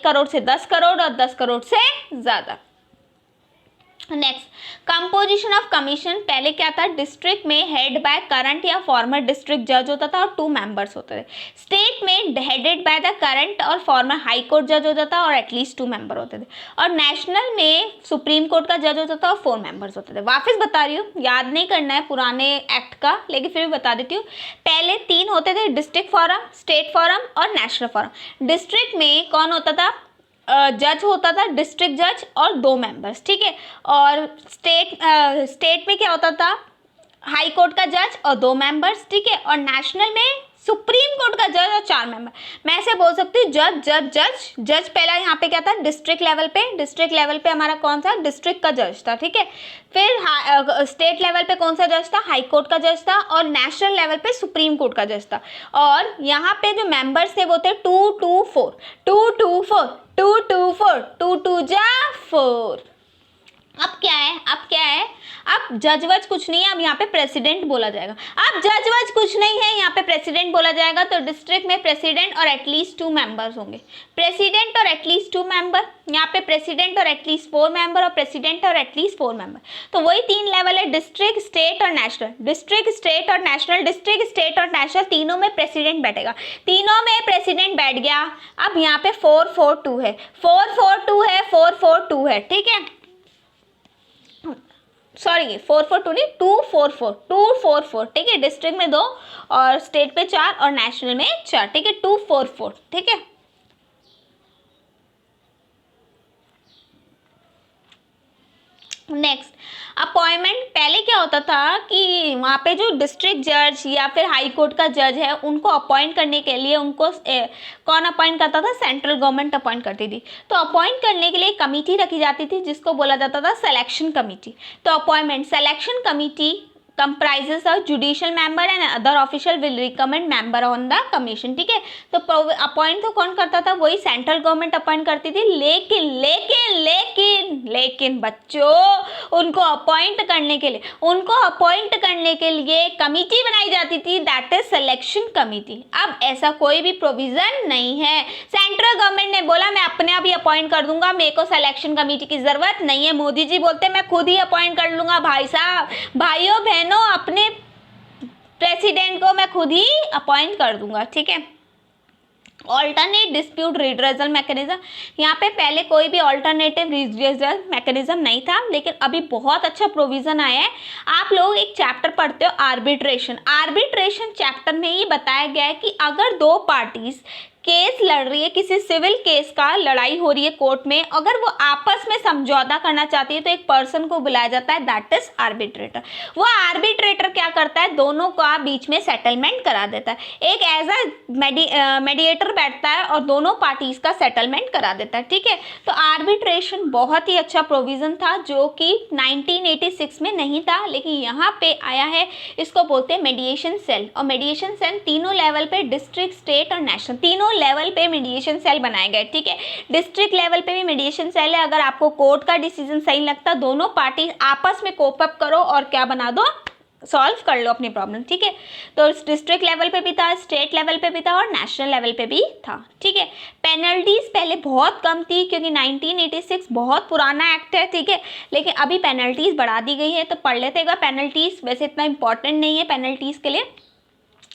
करोड़ से 10 करोड़ और 10 करोड़ से ज़्यादा। Next, composition of commission. पहले क्या था, डिस्ट्रिक्ट में हेड बाय करंट या फॉर्मर डिस्ट्रिक्ट जज होता था और 2 मेंबर्स होते थे। स्टेट में हेडेड बाय द करंट और फॉर्मर हाई कोर्ट जज होता था और एटलीस्ट 2 मेंबर होते थे, और नेशनल में सुप्रीम कोर्ट का जज होता था और 4 मेंबर्स होते थे। वापस बता रही हूँ, याद नहीं करना है पुराने एक्ट का, लेकिन फिर भी बता देती हूँ। पहले 3 होते थे, डिस्ट्रिक्ट फोरम, स्टेट फोरम और नेशनल फोरम। डिस्ट्रिक्ट में कौन होता था, जज होता था, डिस्ट्रिक्ट जज और 2 मेंबर्स, ठीक है। और स्टेट में क्या होता था, हाई कोर्ट का जज और 2 मेंबर्स, ठीक है। और नेशनल में सुप्रीम कोर्ट का जज और 4 मेंबर। मैं ऐसे बोल सकती हूँ जज पहला यहाँ पे क्या था, डिस्ट्रिक्ट लेवल पे हमारा कौन सा, डिस्ट्रिक्ट का जज था, ठीक है। फिर स्टेट लेवल पे कौन सा जज था, हाई कोर्ट का जज था, और नेशनल लेवल पे सुप्रीम कोर्ट का जज था। और यहाँ पे जो मेंबर्स थे वो थे 2 2 जा 4। अब क्या है, अब जज वज कुछ नहीं है, अब यहाँ पे प्रेसिडेंट बोला जाएगा। अब जज वज कुछ नहीं है, यहाँ पे प्रेसिडेंट बोला जाएगा। तो डिस्ट्रिक्ट में प्रेसिडेंट और एटलीस्ट 2 मेंबर्स होंगे, प्रेसिडेंट और एटलीस्ट 2 मेंबर, यहाँ पे प्रेसिडेंट और एटलीस्ट 4 मेंबर और प्रेसिडेंट और एटलीस्ट 4 मेंबर। तो वही 3 लेवल है, डिस्ट्रिक्ट, स्टेट और नेशनल। डिस्ट्रिक्ट, स्टेट और नेशनल तीनों में प्रेसिडेंट बैठेगा, तीनों में प्रेसिडेंट बैठ गया। अब यहाँ पे 442 है, 442 है, ठीक है। सॉरी 442 नहीं, 244, ठीक है। डिस्ट्रिक्ट में 2 और स्टेट पे 4 और नेशनल में 4, ठीक है। 244, ठीक है। Next, appointment. पहले क्या होता था कि वहाँ पे जो डिस्ट्रिक्ट जज या फिर हाई कोर्ट का जज है उनको अपॉइंट करने के लिए उनको कौन अपॉइंट करता था, सेंट्रल गवर्नमेंट अपॉइंट करती थी। तो अपॉइंट करने के लिए कमेटी रखी जाती थी जिसको बोला जाता था सिलेक्शन कमेटी। तो appointment selection committee comprises of judicial member and other official will recommend member on the commission, ठीक है। तो अपॉइंट तो कौन करता था, वही सेंट्रल गवर्नमेंट अपॉइंट करती थी। लेकिन बच्चों उनको अपॉइंट करने के लिए कमिटी बनाई जाती थी, दैट इज सिलेक्शन कमिटी। अब ऐसा कोई भी प्रोविजन नहीं है, सेंट्रल गवर्नमेंट ने बोला मैं अपने आप ही अपॉइंट कर दूंगा, मेरे को सिलेक्शन कमिटी की जरूरत नहीं है। मोदी जी बोलते मैं खुद ही अपॉइंट कर लूंगा। भाई साहब, भाइयों बहनों, अपने प्रेसिडेंट को मैं खुद ही अपॉइंट कर दूंगा, ठीक है। Alternate dispute redressal mechanism. यहाँ पे पहले कोई भी ऑल्टरनेटिव रिड्रेसल मैकेनिज्म नहीं था, लेकिन अभी बहुत अच्छा प्रोविजन आया है। आप लोग एक चैप्टर पढ़ते हो आर्बिट्रेशन चैप्टर में ये बताया गया है कि अगर 2 पार्टीज केस लड़ रही है, किसी सिविल केस का लड़ाई हो रही है कोर्ट में, अगर वो आपस में समझौता करना चाहती है तो एक पर्सन को बुलाया जाता है, दैट इज आर्बिट्रेटर। वो आर्बिट्रेटर क्या करता है, दोनों का बीच में सेटलमेंट करा देता है, एक एज अ मेडिएटर बैठता है और दोनों पार्टीज का सेटलमेंट करा देता है, ठीक है। तो आर्बिट्रेशन बहुत ही अच्छा प्रोविजन था जो कि 1986 में नहीं था, लेकिन यहाँ पे आया है। इसको बोलते हैं मेडिएशन सेल, और मेडिएशन सेल तीनों लेवल पे, डिस्ट्रिक्ट, स्टेट और नेशनल, तीनों लेवल पे मेडिएशन सेल बनाए गए, ठीक है। डिस्ट्रिक्ट लेवल पे भी मेडिएशन सेल है, अगर आपको कोर्ट का डिसीजन सही लगता, दोनों पार्टी आपस में कोप अप करो और क्या बना दो, सॉल्व कर लो अपनी प्रॉब्लम, ठीक है। तो डिस्ट्रिक्ट लेवल पे भी था, स्टेट लेवल पे भी था और नेशनल लेवल पे भी था, ठीक है। पेनल्टीज पहले बहुत कम थी क्योंकि 1986 बहुत पुराना एक्ट है, ठीक है, लेकिन अभी पेनल्टीज बढ़ा दी गई है। तो पढ़ लेते हैं पेनल्टीज, वैसे इतना इंपॉर्टेंट नहीं है पेनल्टीज के लिए।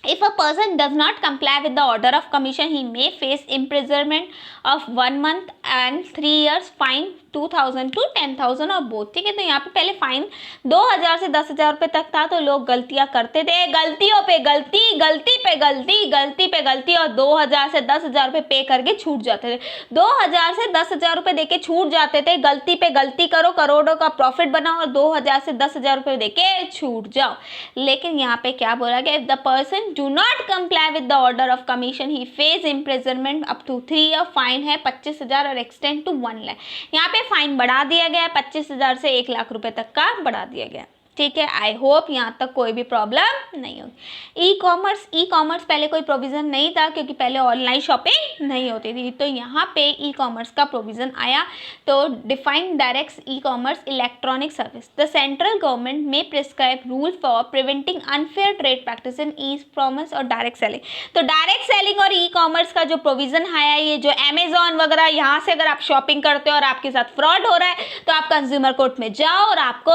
If a person does not comply with the order of commission, he may face imprisonment of 1 month and 3 years, fine 2000 to 10,000 और बोथ, ठीक है। तो यहाँ पे पहले फाइन 2000 से 10,000 रुपये तक था, तो लोग गलतियाँ करते थे, गलतियों पे गलती, गलती पे गलती, गलती पे गलती, और 2000 से 10,000 रुपये पे करके छूट जाते थे। 2000 से 10,000 रुपये दे के छूट जाते थे, गलती पे गलती करो, करोड़ों का प्रॉफिट बनाओ और 2000 से 10,000 रुपये दे के छूट जाओ। लेकिन यहाँ पे क्या बोला गया, if the person do not comply with the order of commission, he face imprisonment up to 3 year, fine है 25,000 और एक्सटेंड टू 1 लाख। यहाँ पे फाइन बढ़ा दिया गया है, 25,000 से 1 लाख रुपए तक का बढ़ा दिया गया, ठीक है। आई होप यहाँ तक कोई भी प्रॉब्लम नहीं होगी। ई कॉमर्स पहले कोई प्रोविज़न नहीं था क्योंकि पहले ऑनलाइन शॉपिंग नहीं होती थी, तो यहाँ पे ई कॉमर्स का प्रोविज़न आया। तो define direct e commerce electronic service, the central government में prescribe rule for preventing unfair trade practice in e commerce और डायरेक्ट सेलिंग। तो डायरेक्ट सेलिंग और ई कॉमर्स का जो प्रोविज़न आया, ये जो अमेजॉन वगैरह, यहाँ से अगर आप शॉपिंग करते हो और आपके साथ फ्रॉड हो रहा है तो आप कंज्यूमर कोर्ट में जाओ और आपको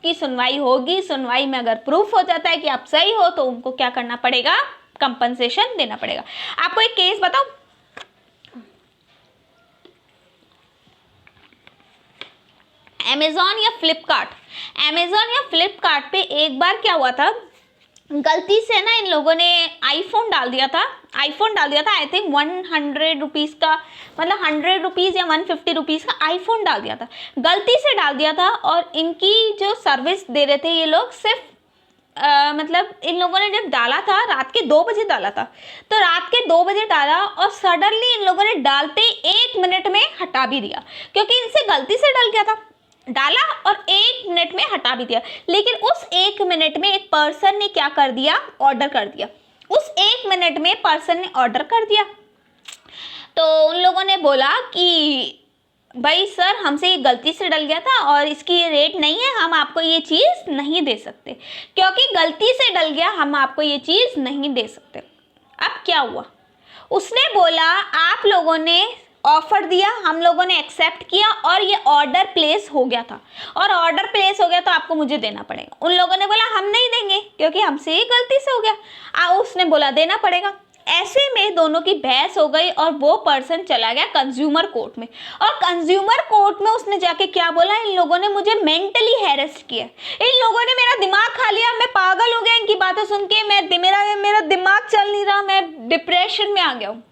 की सुनवाई होगी। सुनवाई में अगर प्रूफ हो जाता है कि आप सही हो तो उनको क्या करना पड़ेगा, कंपनसेशन देना पड़ेगा। आपको एक केस बताओ, अमेजॉन या फ्लिपकार्ट पे एक बार क्या हुआ था, गलती से ना इन लोगों ने आईफोन डाल दिया था, आई थिंक 100 रुपीज़ का, मतलब 100 रुपीज़ या 150 रुपीज़ का आईफोन डाल दिया था, गलती से डाल दिया था। और इनकी जो सर्विस दे रहे थे ये लोग, सिर्फ मतलब इन लोगों ने जब डाला था रात के 2 बजे डाला था, तो रात के 2 बजे डाला और सडनली इन लोगों ने डालते 1 मिनट में हटा भी दिया, क्योंकि इनसे गलती से डल गया था, डाला और 1 मिनट में हटा भी दिया। लेकिन उस 1 मिनट में एक पर्सन ने क्या कर दिया, ऑर्डर कर दिया। उस 1 मिनट में पर्सन ने ऑर्डर कर दिया, तो उन लोगों ने बोला कि भाई सर, हमसे ये गलती से डल गया था और इसकी ये रेट नहीं है, हम आपको ये चीज़ नहीं दे सकते, क्योंकि गलती से डल गया, हम आपको ये चीज़ नहीं दे सकते। अब क्या हुआ, उसने बोला आप लोगों ने ऑफर दिया, हम लोगों ने एक्सेप्ट किया और ये ऑर्डर प्लेस हो गया था, और ऑर्डर प्लेस हो गया तो आपको मुझे देना पड़ेगा। उन लोगों ने बोला हम नहीं देंगे क्योंकि हमसे ही गलती से हो गया। उसने बोला देना पड़ेगा। ऐसे में दोनों की बहस हो गई और वो पर्सन चला गया कंज्यूमर कोर्ट में, और कंज्यूमर कोर्ट में उसने जाके क्या बोला, इन लोगों ने मुझे मेंटली हैरेस्ट किया, इन लोगों ने मेरा दिमाग खा लिया, मैं पागल हो गया इनकी बातें सुन के, मेरा दिमाग चल नहीं रहा, मैं डिप्रेशन में आ गया हूँ।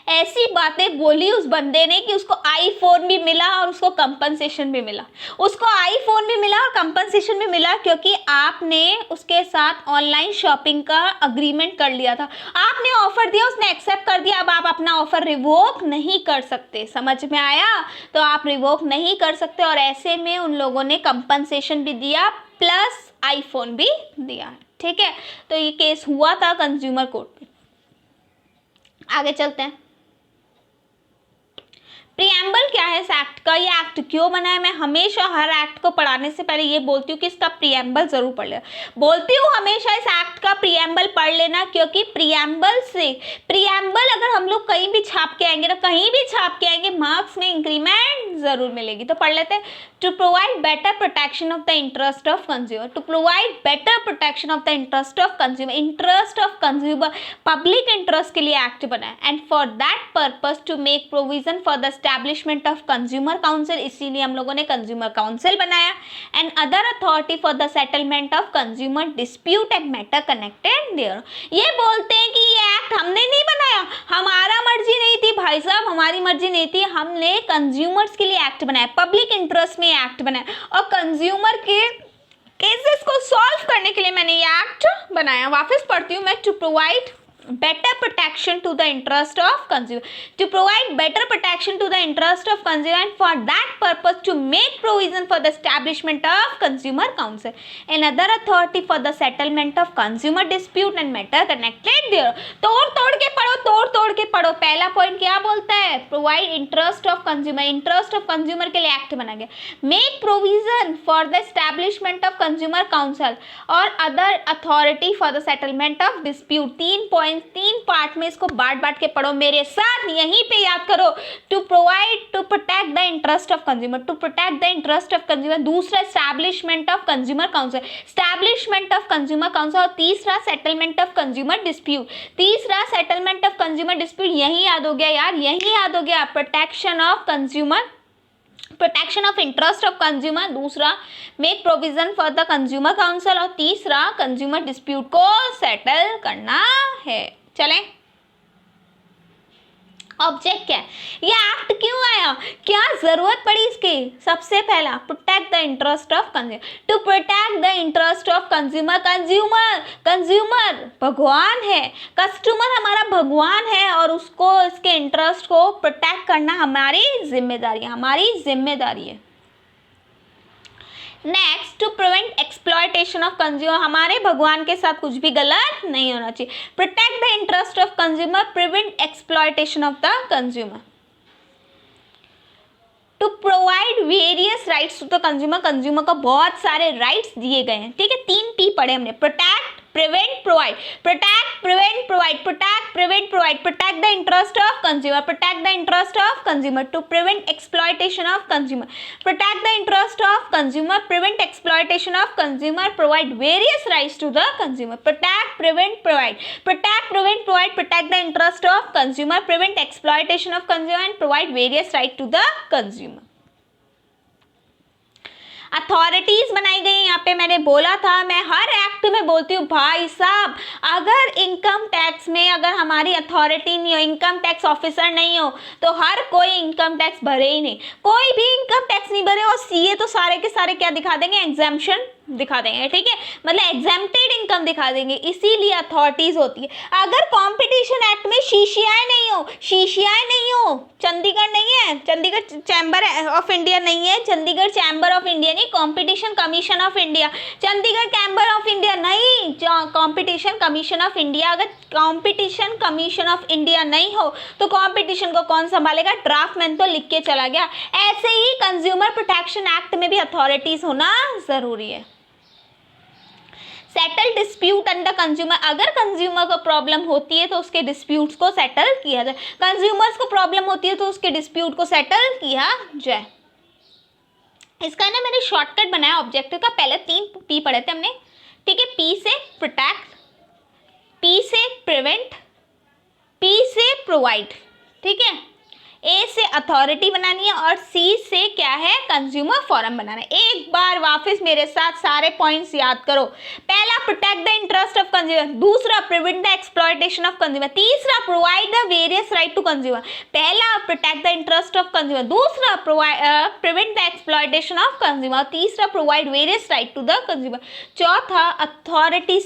ऐसी बातें बोली उस बंदे ने कि उसको आईफोन भी मिला और उसको कंपनसेशन भी मिला, उसको आईफोन भी मिला और कंपनसेशन भी मिला, क्योंकि आपने उसके साथ ऑनलाइन शॉपिंग का अग्रीमेंट कर लिया था, आपने ऑफर दिया, उसने एक्सेप्ट कर दिया। अब आप अपना ऑफर रिवोक नहीं कर सकते, समझ में आया? तो आप रिवोक नहीं कर सकते, और ऐसे में उन लोगों ने कंपनसेशन भी दिया प्लस आईफोन भी दिया, ठीक है। तो ये केस हुआ था कंज्यूमर कोर्ट में। आगे चलते हैं। प्रीएम्बल क्या है इस एक्ट का, ये एक्ट क्यों बना है? मैं हमेशा हर एक्ट को पढ़ाने से पहले ये बोलती हूँ कि इसका प्रीएम्बल जरूर पढ़ लेना, बोलती हूँ हमेशा इस एक्ट का प्रीएम्बल पढ़ लेना, क्योंकि प्रीएम्बल अगर हम लोग कहीं भी छाप के आएंगे ना, कहीं भी छाप के आएंगे, मार्क्स में इंक्रीमेंट जरूर मिलेगी। तो पढ़ लेते हैं। To provide better protection of the interest of consumer, to provide better protection of the interest of consumer, public interest के लिए एक्ट बना है। And for that purpose to make provision for the establishment of consumer council, इसीलिए हम लोगों ने consumer council बनाया। And other authority for the settlement of consumer dispute and matter connected there. ये बोलते हैं कि ये एक्ट हमने नहीं बनाया, हमारा मर्जी नहीं थी भाई साहब, हमारी मर्जी नहीं थी, हमने कंज्यूमर्स के लिए एक्ट बनाया, पब्लिक इंटरेस्ट में एक्ट बनाया और कंज्यूमर के केसेस को सॉल्व करने के लिए मैंने ये एक्ट बनाया। वापस पढ़ती हूँ मैं, to provide better protection to the interest of consumer, to provide better protection to the interest of consumer, and for that purpose to make provision for the establishment of consumer council and other authority for the settlement of consumer dispute and matter connected there। तोड़ के पढ़ो। पहला point क्या बोलता है, provide interest of consumer, interest of consumer के लिए act बना गया। Make provision for the establishment of consumer council और other authority for the settlement of dispute. 3 point, 3 part में इसको बांट के पढ़ो मेरे साथ, यहीं पे याद करो। To provide, to protect the interest of consumer, to protect the interest of consumer. दूसरा establishment of consumer council, establishment of consumer council. और तीसरा सेटलमेंट ऑफ कंज्यूमर डिस्प्यूट, तीसरा सेटलमेंट ऑफ कंज्यूमर डिस्प्यूट। यही याद हो गया यार, यही याद हो गया। Protection of consumer, protection of interest of consumer, दूसरा make provision for the consumer council और तीसरा कंज्यूमर डिस्प्यूट को सेटल करना है। चलें, ऑब्जेक्ट क्या है, ये एक्ट क्यों आया, क्या जरूरत पड़ी इसकी? सबसे पहला, protect the interest of consumer, to protect the interest of consumer. Consumer भगवान है, कस्टमर हमारा भगवान है और उसको, इसके इंटरेस्ट को प्रोटेक्ट करना हमारी जिम्मेदारी है। Next, to prevent exploitation of consumer, हमारे भगवान के साथ कुछ भी गलत नहीं होना चाहिए। Protect the interest of consumer, prevent exploitation of the consumer. To provide various rights to the consumer, consumer को बहुत सारे राइट्स दिए गए हैं। ठीक है, 3 P पढ़े हमने, protect, prevent, provide. Protect, prevent, provide, protect, prevent, provide. Protect the interest of consumer, protect the interest of consumer. To prevent exploitation of consumer, protect the interest of consumer, prevent exploitation of consumer, provide various rights to the consumer. Protect, prevent, provide, protect, prevent, provide, protect the interest of consumer, prevent exploitation of consumer and provide various right to the consumer. Authorities बनाई गई, यहाँ पे मैंने बोला था, मैं हर act में बोलती हूँ भाई साहब, अगर इनकम टैक्स में अगर हमारी अथॉरिटी नहीं हो, इनकम टैक्स ऑफिसर नहीं हो, तो हर कोई इनकम टैक्स भरे ही नहीं, कोई भी इनकम टैक्स नहीं भरे। और सीए तो सारे के सारे क्या दिखा देंगे, एग्जाम्पशन दिखा देंगे। ठीक है, मतलब एग्जेम्प्टेड इनकम दिखा देंगे, इसीलिए अथॉरिटीज होती है। अगर कंपटीशन एक्ट में शीशियाएं नहीं हो, चंडीगढ़ नहीं है, चंडीगढ़ चैम्बर ऑफ इंडिया नहीं है, चंडीगढ़ चैम्बर ऑफ इंडिया नहीं, competition commission of India, Chandigarh chamber of India नहीं, कंपटीशन कमीशन ऑफ इंडिया। अगर कंपटीशन कमीशन ऑफ इंडिया नहीं हो तो कंपटीशन को कौन संभालेगा, ड्राफ्टमैन तो लिख के चला गया। ऐसे ही कंज्यूमर प्रोटेक्शन एक्ट में भी अथॉरिटीज होना जरूरी है। सेटल डिस्प्यूट अंडर कंज्यूमर, अगर कंज्यूमर को प्रॉब्लम होती है तो उसके डिस्प्यूट्स को सेटल किया जाए, कंज्यूमर्स को प्रॉब्लम होती है तो उसके डिस्प्यूट को सेटल किया जाए। इसका ना मैंने शॉर्टकट बनाया ऑब्जेक्टिव का, पहले 3 P पढ़े थे हमने। ठीक है, P से प्रोटेक्ट, P से प्रिवेंट, P से प्रोवाइड। ठीक है, ए से अथॉरिटी बनानी है और सी से क्या है, कंज्यूमर फोरम बनाना है। एक बार वापस मेरे साथ सारे पॉइंट्स याद करो। पहला, protect the interest of consumer, दूसरा prevent the exploitation of consumer, तीसरा provide the various right to consumer. पहला protect the interest of consumer, दूसरा prevent the exploitation of consumer, तीसरा provide various right to the consumer. चौथा, authority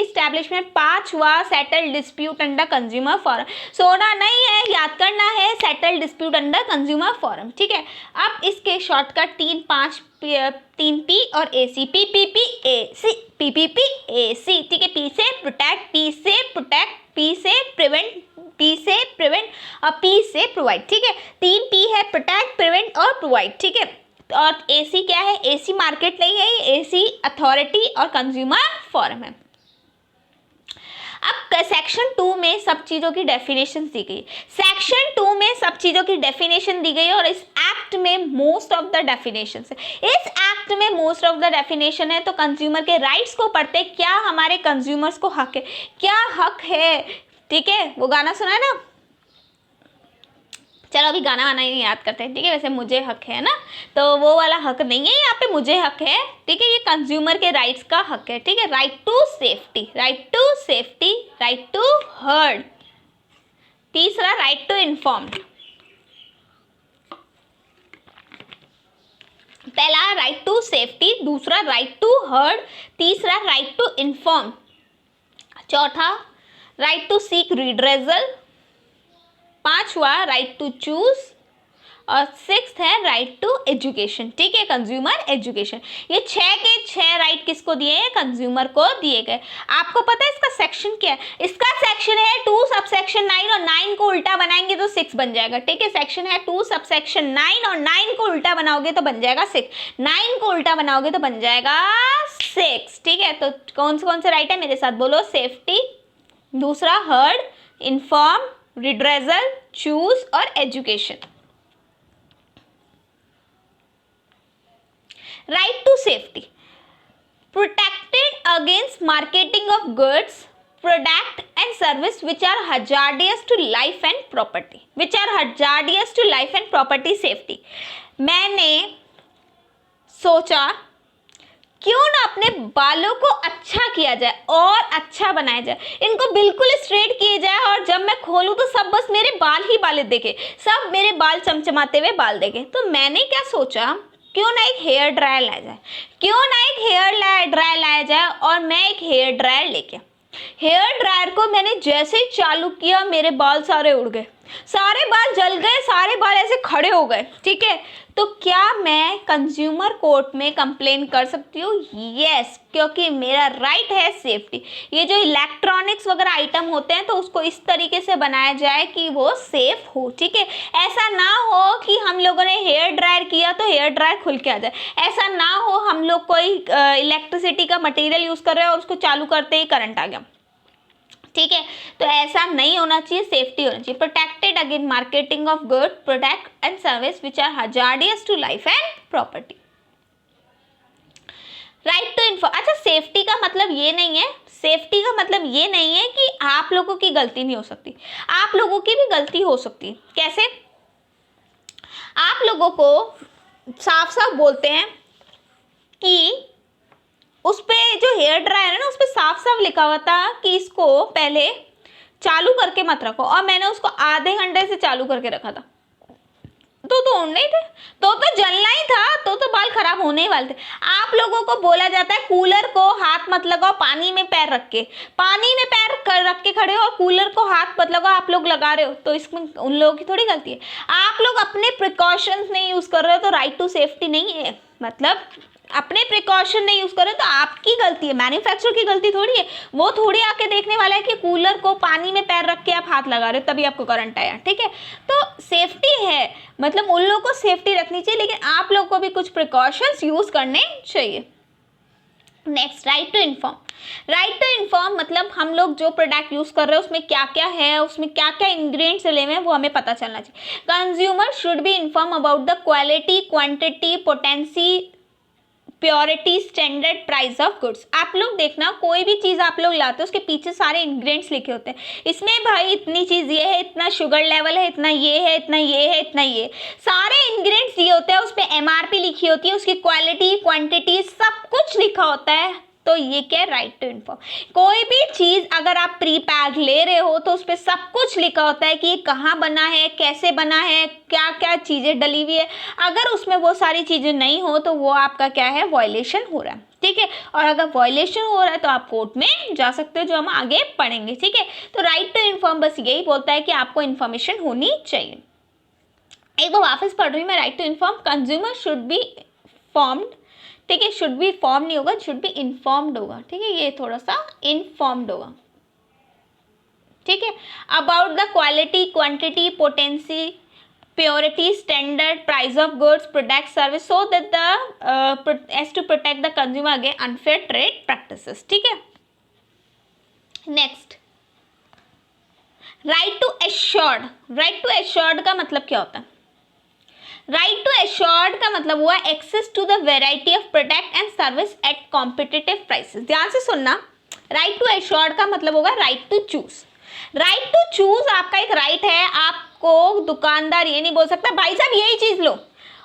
establishment, पांचवा, settle dispute under consumer forum. सोना नहीं है, याद करना है, settle dispute under consumer forum. ठीक है, अब इसके शॉर्टकट 3 P और AC, PPP AC, PPP AC। ठीक है, P से प्रोटेक्ट, P से प्रोटेक्ट, P से प्रिवेंट, P से प्रिवेंट और P से प्रोवाइड। ठीक है, 3 P है, प्रोटेक्ट, प्रिवेंट और प्रोवाइड। ठीक है, और AC क्या है, AC मार्केट नहीं है, AC अथॉरिटी और कंज्यूमर फोरम है। अब सेक्शन 2 में सब चीज़ों की डेफिनेशन दी गई, सेक्शन 2 में सब चीज़ों की डेफिनेशन दी गई और इस एक्ट में मोस्ट ऑफ द डेफिनेशन है। इस एक्ट में मोस्ट ऑफ द डेफिनेशन है, तो कंज्यूमर के राइट्स को पढ़ते, क्या हमारे कंज्यूमर्स को हक है, क्या हक है। ठीक है, वो गाना सुना है ना, चलो अभी गाना वाना ही याद करते हैं, ठीक है। वैसे मुझे हक है ना, तो वो वाला हक नहीं है यहाँ पे, मुझे हक है, ठीक है। ये कंज्यूमर के राइट्स का हक है, ठीक है। Right to safety, right to safety, right to heard. तीसरा राइट टू इन्फॉर्म्ड। पहला राइट टू सेफ्टी, दूसरा राइट टू हर्ड, तीसरा राइट टू इन्फॉर्म, चौथा राइट टू सीक रिड्रेसल, पांचवा राइट टू चूज, और सिक्स्थ है राइट टू एजुकेशन, ठीक है, कंज्यूमर एजुकेशन। ये 6 के 6 राइट किसको दिए हैं? कंज्यूमर को दिए गए। आपको पता है इसका सेक्शन क्या है? इसका सेक्शन है 2 सबसेक्शन 9, और 9 को उल्टा बनाएंगे तो 6 बन जाएगा, ठीक है। सेक्शन है 2 सबसेक्शन 9, और 9 को उल्टा बनाओगे तो बन जाएगा 6, 9 को उल्टा बनाओगे तो बन जाएगा 6, ठीक है। तो कौन से राइट है मेरे साथ बोलो? सेफ्टी, दूसरा हर्ड, इन्फॉर्म, रिड्रेसल, चूज और education. Right to safety, protected against marketing of goods, product and service which are hazardous to life and property, which are hazardous to life and property safety. मैंने सोचा क्यों ना अपने बालों को अच्छा किया जाए और अच्छा बनाया जाए, इनको बिल्कुल स्ट्रेट किए जाए, और जब मैं खोलूं तो सब बस मेरे बाल ही बाल देखे, सब मेरे बाल चमचमाते हुए बाल देखे। तो मैंने क्या सोचा, क्यों ना एक हेयर ड्रायर लाया जाए, क्यों ना एक हेयर ड्रायर लाया जाए। और मैं एक हेयर ड्रायर लेके, हेयर ड्रायर को मैंने जैसे ही चालू किया मेरे बाल सारे उड़ गए, सारे बाल जल गए, सारे बाल ऐसे खड़े हो गए, ठीक है। तो क्या मैं कंज्यूमर कोर्ट में कंप्लेन कर सकती हूँ? यस, क्योंकि मेरा राइट है सेफ्टी। ये जो इलेक्ट्रॉनिक्स वगैरह आइटम होते हैं तो उसको इस तरीके से बनाया जाए कि वो सेफ हो, ठीक है। ऐसा ना हो कि हम लोगों ने हेयर ड्रायर किया तो हेयर ड्रायर खुल के आ जाए, ऐसा ना हो हम लोग कोई इलेक्ट्रिसिटी का मटेरियल यूज़ कर रहे हैं और उसको चालू करते ही करंट आ गया, ठीक है। तो ऐसा नहीं होना चाहिए, सेफ्टी होना चाहिए। Protected against marketing of good, product and service which are hazardous to life and property. Right to inform. अच्छा, सेफ्टी का मतलब ये नहीं है, सेफ्टी का मतलब ये नहीं है कि आप लोगों की गलती नहीं हो सकती, आप लोगों की भी गलती हो सकती है। कैसे? आप लोगों को साफ साफ बोलते हैं कि उस पे जो हेयर ड्रायर है ना, उस पे साफ साफ लिखा हुआ था कि इसको पहले चालू करके मत रखो, और मैंने उसको आधे घंटे से चालू करके रखा था, तो उड़ने ही थे, तो जलना ही था, तो बाल खराब होने ही वाले थे। आप लोगों को बोला जाता है कूलर को हाथ मत लगाओ, पानी में पैर रख के, पानी में पैर रख के खड़े हो, और कूलर को हाथ मत लगाओ, आप लोग लगा रहे हो, तो इसमें उन लोगों की थोड़ी गलती है। आप लोग अपने प्रिकॉशंस नहीं यूज़ कर रहे हो तो राइट टू सेफ्टी नहीं है, मतलब अपने प्रिकॉशन नहीं यूज़ करें तो आपकी गलती है, मैन्युफैक्चरर की गलती थोड़ी है। वो थोड़ी आके देखने वाला है कि कूलर को पानी में पैर रख के आप हाथ लगा रहे हो तभी आपको करंट आया, ठीक है। तो सेफ्टी है, मतलब उन लोगों को सेफ्टी रखनी चाहिए, लेकिन आप लोग को भी कुछ प्रिकॉशंस यूज़ करने चाहिए। Next, right to inform. Right to inform मतलब हम लोग जो प्रोडक्ट यूज़ कर रहे हैं उसमें क्या क्या है, उसमें क्या क्या इंग्रेडिएंट्स डले हुए हैं वो हमें पता चलना चाहिए। Consumer should be inform about the quality, quantity, potency, purity, standard, price of goods. आप लोग देखना, कोई भी चीज़ आप लोग लाते हो उसके पीछे सारे इंग्रेडिएंट्स लिखे होते हैं, इसमें भाई इतनी चीज़ ये है, इतना शुगर लेवल है, इतना ये है, इतना ये है, इतना ये, सारे इंग्रेडिएंट्स दिए होते हैं, उस पर MRP लिखी होती है, उसकी क्वालिटी, क्वांटिटी सब कुछ लिखा होता है। तो ये क्या है? Right to inform. कोई भी चीज़ अगर आप प्री पैक ले रहे हो तो उस पर सब कुछ लिखा होता है कि ये कहाँ बना है, कैसे बना है, क्या क्या चीज़ें डली हुई है। अगर उसमें वो सारी चीज़ें नहीं हो तो वो आपका क्या है? वायलेशन हो रहा है, ठीक है। और अगर वायलेशन हो रहा है तो आप कोर्ट में जा सकते हो, जो हम आगे पढ़ेंगे, ठीक है। तो राइट टू इन्फॉर्म बस यही बोलता है कि आपको इन्फॉर्मेशन होनी चाहिए। एक बार वापस पढ़ रही हूँ मैं, right to inform, consumer should be formed, ठीक है, शुड बी फॉर्म नहीं होगा, शुड बी इन्फॉर्म्ड होगा, ठीक है, ये थोड़ा सा इन्फॉर्म्ड होगा, ठीक है। About the quality, quantity, potency, purity, standard, price of goods, product, service, so that the as to protect the consumer against unfair trade practices, ठीक है। Next, right to assured. Right to assured का मतलब क्या होता है? Right to assured का मतलब हुआ access to the variety of product and service at competitive prices. ध्यान से सुनना, राइट टू एश्योर्ड का मतलब होगा right to choose. Right to choose आपका एक राइट है, आप आपको दुकानदार ये नहीं बोल सकता भाई साहब यही चीज लो।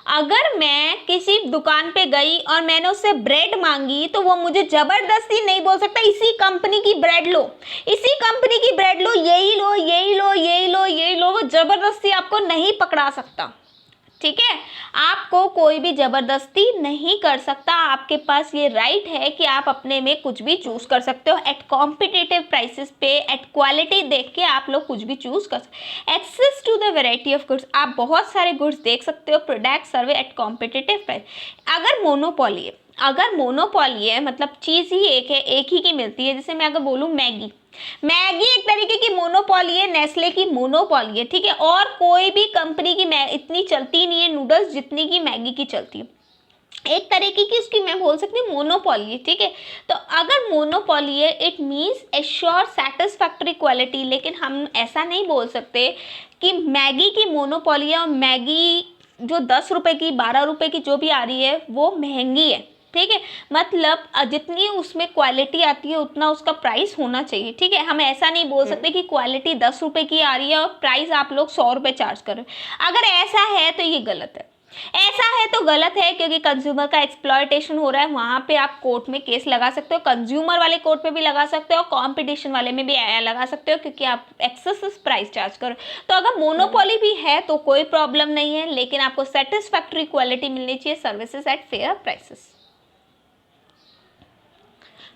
अगर मैं किसी दुकान पे गई और मैंने उससे ब्रेड मांगी तो वो मुझे जबरदस्ती नहीं बोल सकता इसी कंपनी की ब्रेड लो, इसी कंपनी की ब्रेड लो, यही लो यही लो यही लो यही लो। वो जबरदस्ती आपको नहीं पकड़ा सकता, ठीक है। आपको कोई भी जबरदस्ती नहीं कर सकता। आपके पास ये राइट है कि आप अपने में कुछ भी चूज कर सकते हो एट कॉम्पिटिटिव प्राइसेस पे, एट क्वालिटी देख के आप लोग कुछ भी चूज कर सकते। Access to the variety of goods, आप बहुत सारे गुड्स देख सकते हो, product survey at competitive price. अगर मोनोपोली है मतलब चीज़ ही एक है, एक ही की मिलती है। जैसे मैं अगर बोलूँ मैगी, मैगी एक तरीके की मोनोपोली है, नेस्ले की मोनोपोली है, ठीक है। और कोई भी कंपनी की इतनी चलती नहीं है नूडल्स जितनी की मैगी की चलती है। एक तरीके की उसकी मैं बोल सकती हूँ मोनोपोली है, ठीक है। तो अगर मोनोपोली है it means assure satisfactory quality. लेकिन हम ऐसा नहीं बोल सकते कि मैगी की मोनोपोली है और मैगी जो 10 रुपये की 12 रुपये की जो भी आ रही है वो महंगी है, ठीक है। मतलब जितनी उसमें क्वालिटी आती है उतना उसका प्राइस होना चाहिए, ठीक है। हम ऐसा नहीं बोल सकते कि क्वालिटी 10 रुपये की आ रही है और प्राइस आप लोग 100 रुपये चार्ज कर रहे हो। अगर ऐसा है तो ये गलत है, ऐसा है तो गलत है, क्योंकि कंज्यूमर का एक्सप्लॉयटेशन हो रहा है। वहाँ पे आप कोर्ट में केस लगा सकते हो, कंज्यूमर वाले कोर्ट पे भी लगा सकते हो, कंपटीशन वाले में भी लगा सकते हो, क्योंकि आप एक्सेस प्राइस चार्ज करो। तो अगर मोनोपोली भी है तो कोई प्रॉब्लम नहीं है, लेकिन आपको सेटिस्फैक्टरी क्वालिटी मिलनी चाहिए, services at fair prices.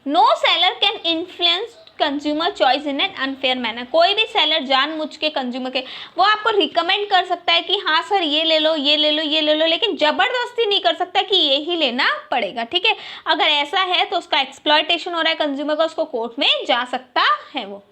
No seller can influence consumer choice in an unfair manner. कोई भी सेलर जानबूझ के कंज्यूमर के वो आपको रिकमेंड कर सकता है कि हाँ सर ये ले लो ये ले लो ये ले लो, लेकिन जबरदस्ती नहीं कर सकता कि ये ही लेना पड़ेगा, ठीक है। अगर ऐसा है तो उसका एक्सप्लॉयटेशन हो रहा है कंज्यूमर का, उसको कोर्ट में जा सकता है वो।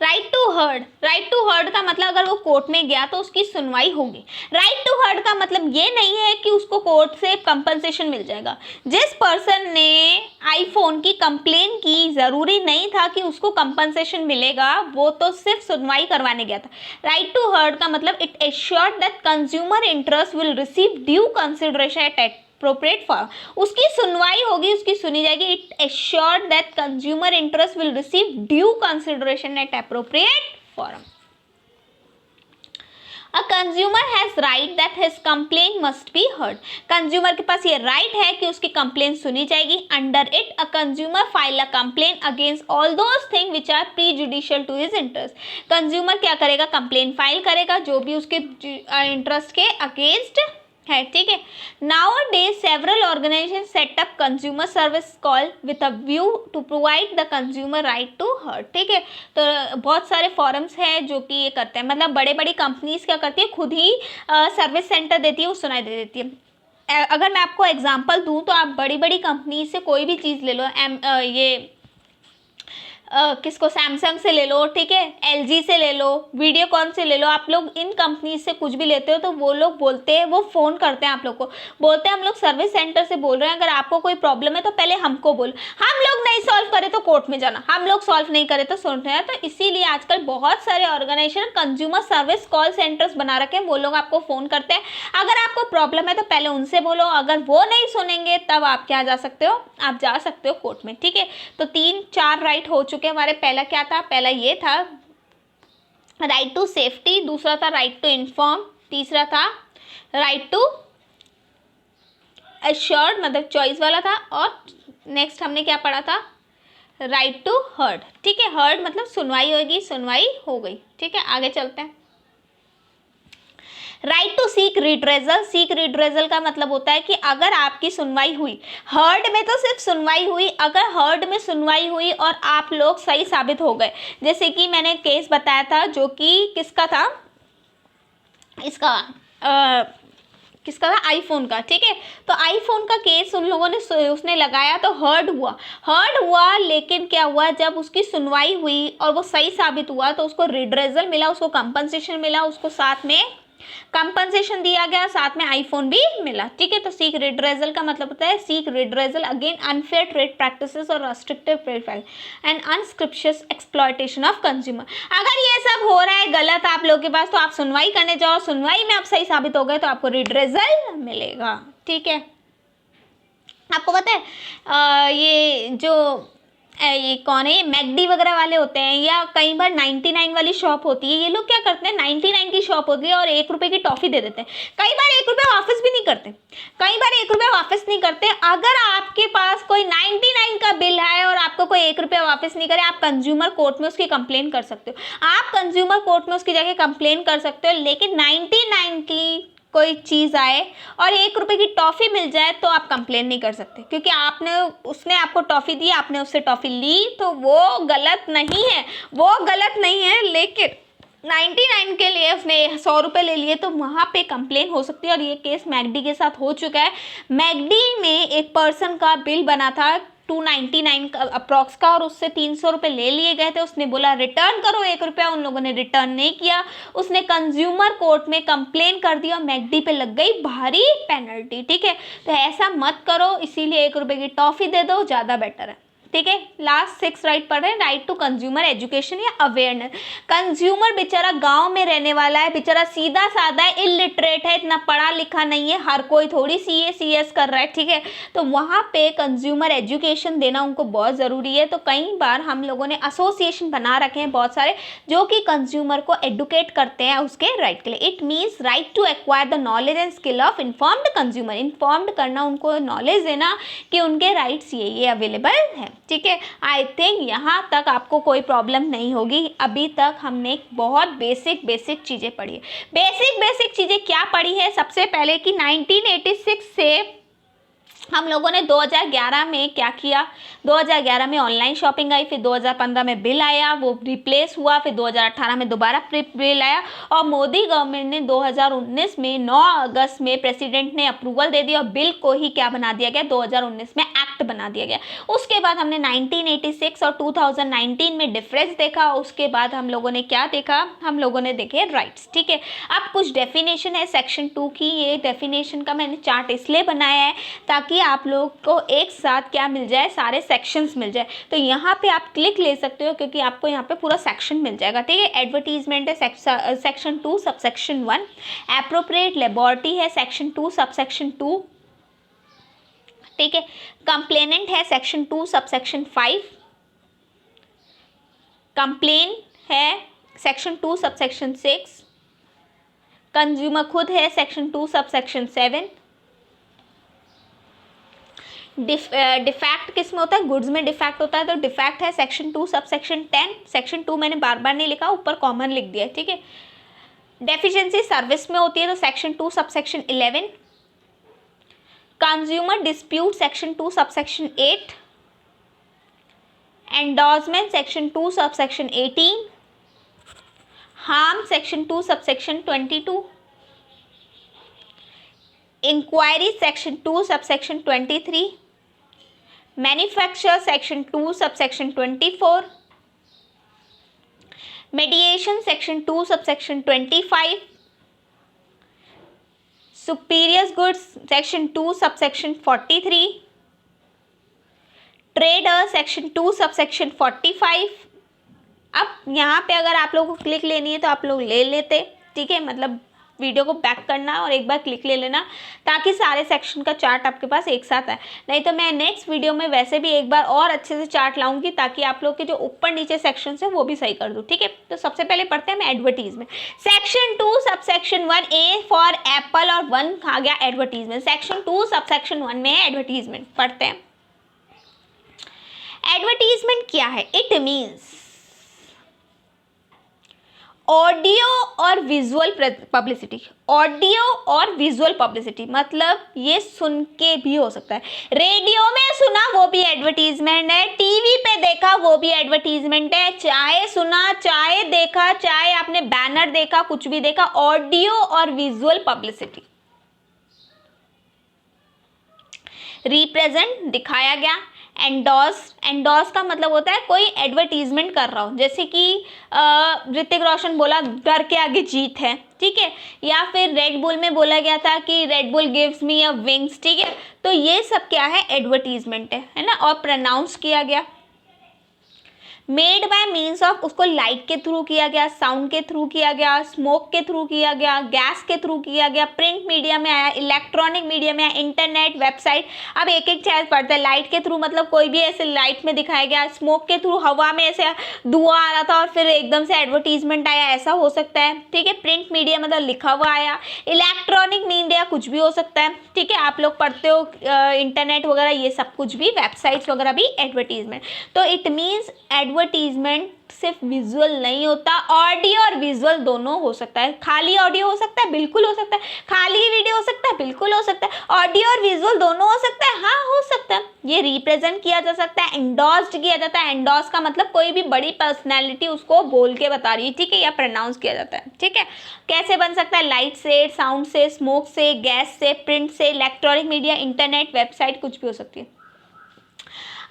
राइट टू हर्ड का मतलब अगर वो कोर्ट में गया तो उसकी सुनवाई होगी। राइट टू हर्ड का मतलब ये नहीं है कि उसको कोर्ट से कंपनसेशन मिल जाएगा। जिस पर्सन ने आईफोन की कंप्लेन की जरूरी नहीं था कि उसको कंपनसेशन मिलेगा, वो तो सिर्फ सुनवाई करवाने गया था। राइट टू हर्ड का मतलब it assured that consumer interest will receive due consideration at appropriate form. उसकी सुनवाई होगी, उसकी सुनी जाएगी। It assured that consumer interest will receive due consideration at appropriate form. A consumer has right that his complain must be heard. Consumer के पास ये right है कि उसकी कंप्लेन सुनी जाएगी। Under it a consumer file a complain against all those thing which are prejudicial to his interest. Consumer क्या करेगा, कंप्लेन फाइल करेगा जो भी उसके इंटरेस्ट के अगेंस्ट है, ठीक है। Nowadays several organisation set up consumer service call with a view to provide the consumer right to heard, ठीक है। तो बहुत सारे फॉरम्स हैं जो कि ये करते हैं, मतलब बड़े बड़ी कंपनीज क्या करती है खुद ही सर्विस सेंटर देती है, वो सुनाई दे देती है। अगर मैं आपको एग्जांपल दूं तो आप बड़ी बड़ी कंपनी से कोई भी चीज़ ले लो, ये किसको सैमसंग से ले लो, ठीक है, एलजी से ले लो, वीडियोकॉन से ले लो। आप लोग इन कंपनी से कुछ भी लेते हो तो वो लोग बोलते हैं, वो फ़ोन करते हैं आप लोग को, बोलते हैं हम लोग सर्विस सेंटर से बोल रहे हैं, अगर आपको कोई प्रॉब्लम है तो पहले हमको बोलो। हम लोग नहीं सॉल्व करें तो कोर्ट में जाना, हम लोग सॉल्व नहीं करें तो सुनते हैं। तो इसीलिए आजकल बहुत सारे organisation consumer service call centres बना रखे हैं, वो लोग आपको फ़ोन करते हैं। अगर आपको प्रॉब्लम है तो पहले उनसे बोलो, अगर वो नहीं सुनेंगे तब आप क्या जा सकते हो, आप जा सकते हो कोर्ट में, ठीक है। तो 3-4 राइट हो चुके हमारे। पहला क्या था, पहला ये था राइट टू सेफ्टी, दूसरा था राइट टू इन्फॉर्म, तीसरा था राइट टू एश्योर्ड मतलब चॉइस वाला था, और नेक्स्ट हमने क्या पढ़ा था, राइट टू हर्ड, ठीक है। हर्ड मतलब सुनवाई होगी, सुनवाई हो गई, ठीक है। आगे चलते हैं। Right to seek redressal. Seek redressal का मतलब होता है कि अगर आपकी सुनवाई हुई, हर्ड में तो सिर्फ सुनवाई हुई, अगर हर्ड में सुनवाई हुई और आप लोग सही साबित हो गए, जैसे कि मैंने केस बताया था जो कि किसका था, किसका था, आईफोन का, ठीक है। तो आईफोन का केस उन लोगों ने उसने लगाया तो हर्ड हुआ, लेकिन क्या हुआ, जब उसकी सुनवाई हुई और वो सही साबित हुआ तो उसको रिड्रेजल मिला, उसको कंपनसेशन मिला, उसको साथ में कंपनसेशन दिया गया, साथ में आईफोन भी मिला, ठीक है। तो सीक रिड्रेजल का मतलब होता है seek redressal again unfair trade practices और restrictive trade and unscrupulous exploitation of consumer. अगर ये सब हो रहा है गलत आप लोग के पास तो आप सुनवाई करने जाओ, सुनवाई में आप सही साबित हो गए तो आपको रिड्रेजल मिलेगा, ठीक है। आपको पता है ये जो ये कौन है, ये मैकडी वगैरह वाले होते हैं, या कई बार 99 वाली शॉप होती है, ये लोग क्या करते हैं 99 की शॉप होती है और 1 रुपये की टॉफ़ी दे देते हैं, कई बार 1 रुपये वापस भी नहीं करते, कई बार 1 रुपये वापस नहीं करते। अगर आपके पास कोई 99 का बिल है और आपको कोई 1 रुपया वापस नहीं करे, आप कंज्यूमर कोर्ट में उसकी कंप्लेन कर सकते हो, आप कंज्यूमर कोर्ट में उसकी जगह कंप्लेन कर सकते हो। लेकिन 99 की कोई चीज़ आए और 1 रुपये की टॉफ़ी मिल जाए तो आप कंप्लेन नहीं कर सकते, क्योंकि उसने आपको टॉफ़ी दी, आपने उससे टॉफ़ी ली, तो वो गलत नहीं है, वो गलत नहीं है। लेकिन 99 के लिए उसने 100 रुपये ले लिए तो वहाँ पे कंप्लेन हो सकती है, और ये केस मैकडी के साथ हो चुका है। मैकडी में एक पर्सन का बिल बना था 299 का अप्रॉक्स का, और उससे 300 रुपये ले लिए गए थे। उसने बोला रिटर्न करो 1 रुपया, उन लोगों ने रिटर्न नहीं किया, उसने कंज्यूमर कोर्ट में कंप्लेन कर दिया, मैकडी पे लग गई भारी पेनल्टी। ठीक है, तो ऐसा मत करो, इसीलिए 1 रुपये की टॉफ़ी दे दो, ज़्यादा बेटर है। ठीक है, लास्ट 6 राइट पढ़ रहे हैं, राइट टू कंज्यूमर एजुकेशन या अवेयरनेस। कंज्यूमर बेचारा गांव में रहने वाला है, बेचारा सीधा साधा है, इलिटरेट है, इतना पढ़ा लिखा नहीं है, हर कोई थोड़ी सीए सीएस कर रहा है। ठीक है, तो वहाँ पे कंज्यूमर एजुकेशन देना उनको बहुत ज़रूरी है। तो कई बार हम लोगों ने एसोसिएशन बना रखे हैं बहुत सारे, जो कि कंज्यूमर को एडुकेट करते हैं उसके राइट के लिए। It means right to acquire the knowledge and skill of informed consumer, informed करना, उनको नॉलेज देना कि उनके राइट्स ये अवेलेबल है। ठीक है, आई थिंक यहाँ तक आपको कोई प्रॉब्लम नहीं होगी। अभी तक हमने बहुत बेसिक चीज़ें पढ़ी है। बेसिक चीज़ें क्या पढ़ी है? सबसे पहले कि 1986 से हम लोगों ने 2011 में क्या किया, 2011 में ऑनलाइन शॉपिंग आई, फिर 2015 में बिल आया, वो रिप्लेस हुआ, फिर 2018 में दोबारा बिल आया, और मोदी गवर्नमेंट ने 2019 में 9 अगस्त में प्रेसिडेंट ने अप्रूवल दे दिया और बिल को ही क्या बना दिया गया, 2019 में एक्ट बना दिया गया। उसके बाद हमने 1986 और 2019 में डिफरेंस देखा। उसके बाद हम लोगों ने क्या देखा, हम लोगों ने देखे राइट्स। ठीक है, अब कुछ डेफिनेशन है सेक्शन 2 की। ये डेफिनेशन का मैंने चार्ट इसलिए बनाया है ताकि आप लोग को एक साथ क्या मिल जाए, सारे सेक्शंस मिल जाए। तो यहाँ पे आप क्लिक ले सकते हो, क्योंकि आपको यहाँ पे पूरा सेक्शन मिल जाएगा। ठीक है, एडवर्टीजमेंट है सेक्शन 2 सबसेक्शन 1, एप्रोप्रिएट लेबोरेटरी है सेक्शन 2 सबसेक्शन 2। ठीक है, कंप्लेनेंट है सेक्शन 2 सबसेक्शन 5, कंप्लेन है सेक्शन 2 सबसेक्शन 6, कंज्यूमर खुद है सेक्शन 2 सबसेक्शन 7, डिफेक्ट किस में होता है, गुड्स में डिफेक्ट होता है, तो डिफेक्ट है सेक्शन 2 सबसेक्शन 10। सेक्शन 2 मैंने बार बार नहीं लिखा, ऊपर कॉमन लिख दिया है। ठीक है, डेफिशिएंसी सर्विस में होती है तो section 2 subsection 11, consumer dispute section 2 subsection 8, endorsement section 2 subsection 18, harm section 2 subsection 22, inquiry section 2 subsection 23, manufacture section 2 subsection 24, mediation section 2 subsection 25, superior goods section 2 subsection 43, trader section 2 subsection 45। अब यहाँ पे अगर आप लोगों को क्लिक लेनी है तो आप लोग ले लेते। ठीक है, मतलब वीडियो को बैक करना और एक बार क्लिक ले लेना, ताकि सारे सेक्शन का चार्ट आपके पास एक साथ आए। नहीं तो मैं नेक्स्ट वीडियो में वैसे भी एक बार और अच्छे से चार्ट लाऊंगी, ताकि आप लोग के जो ऊपर नीचे सेक्शन है वो भी सही कर दूँ। ठीक है, तो सबसे पहले पढ़ते हैं मैं advertisement. Section 2 subsection 1 A for Apple और 1 आ गया एडवर्टीजमेंट। सेक्शन 2 सबसेक्शन 1 में एडवर्टीजमेंट पढ़ते हैं। एडवर्टीजमेंट क्या है? इट मीन्स ऑडियो और विजुअल पब्लिसिटी। ऑडियो और विजुअल पब्लिसिटी मतलब ये सुन के भी हो सकता है, रेडियो में सुना वो भी एडवर्टीजमेंट है, टीवी पे देखा वो भी एडवर्टीजमेंट है, चाहे सुना चाहे देखा, चाहे आपने बैनर देखा, कुछ भी देखा, ऑडियो और विजुअल पब्लिसिटी। रिप्रेजेंट दिखाया गया, एंडोर्स का मतलब होता है कोई एडवर्टीजमेंट कर रहा हो, जैसे कि ऋतिक रोशन बोला घर के आगे जीत है। ठीक है, या फिर रेड बुल में बोला गया था कि रेड बुल गिव्स मी अ विंग्स। ठीक है, तो ये सब क्या है, एडवर्टीजमेंट है ना, और प्रनाउंस किया गया। मेड बाय मीन्स ऑफ, उसको लाइट के थ्रू किया गया, साउंड के थ्रू किया गया, स्मोक के थ्रू किया गया, गैस के थ्रू किया गया, प्रिंट मीडिया में आया, इलेक्ट्रॉनिक मीडिया में आया, इंटरनेट, वेबसाइट। अब एक एक चीज पढ़ते हैं। लाइट के थ्रू मतलब कोई भी ऐसे लाइट में दिखाया गया, स्मोक के थ्रू हवा में ऐसे धुआं आ रहा था और फिर एकदम से एडवर्टीजमेंट आया, ऐसा हो सकता है। ठीक है, प्रिंट मीडिया मतलब लिखा हुआ आया, इलेक्ट्रॉनिक मीडिया कुछ भी हो सकता है। ठीक है, आप लोग पढ़ते हो इंटरनेट वगैरह, ये सब कुछ भी, वेबसाइट्स वगैरह भी एडवर्टीजमेंट। तो इट मीन्स एडवर्टीजमेंट सिर्फ विजुअल नहीं होता, ऑडियो और विजुअल दोनों हो सकता है। खाली ऑडियो हो सकता है, बिल्कुल हो सकता है। खाली वीडियो हो सकता है, बिल्कुल हो सकता है। ऑडियो और विजुअल दोनों हो सकता है, हाँ हो सकता है। ये रिप्रेजेंट किया जा सकता है, एंडोर्स्ड किया जाता है। एंडोर्स का मतलब कोई भी बड़ी पर्सनैलिटी उसको बोल के बता रही है, ठीक है, या प्रोनाउंस किया जाता है। ठीक है, कैसे बन सकता है? लाइट से, साउंड से, स्मोक से, गैस से, प्रिंट से, इलेक्ट्रॉनिक मीडिया, इंटरनेट, वेबसाइट, कुछ भी हो सकती है।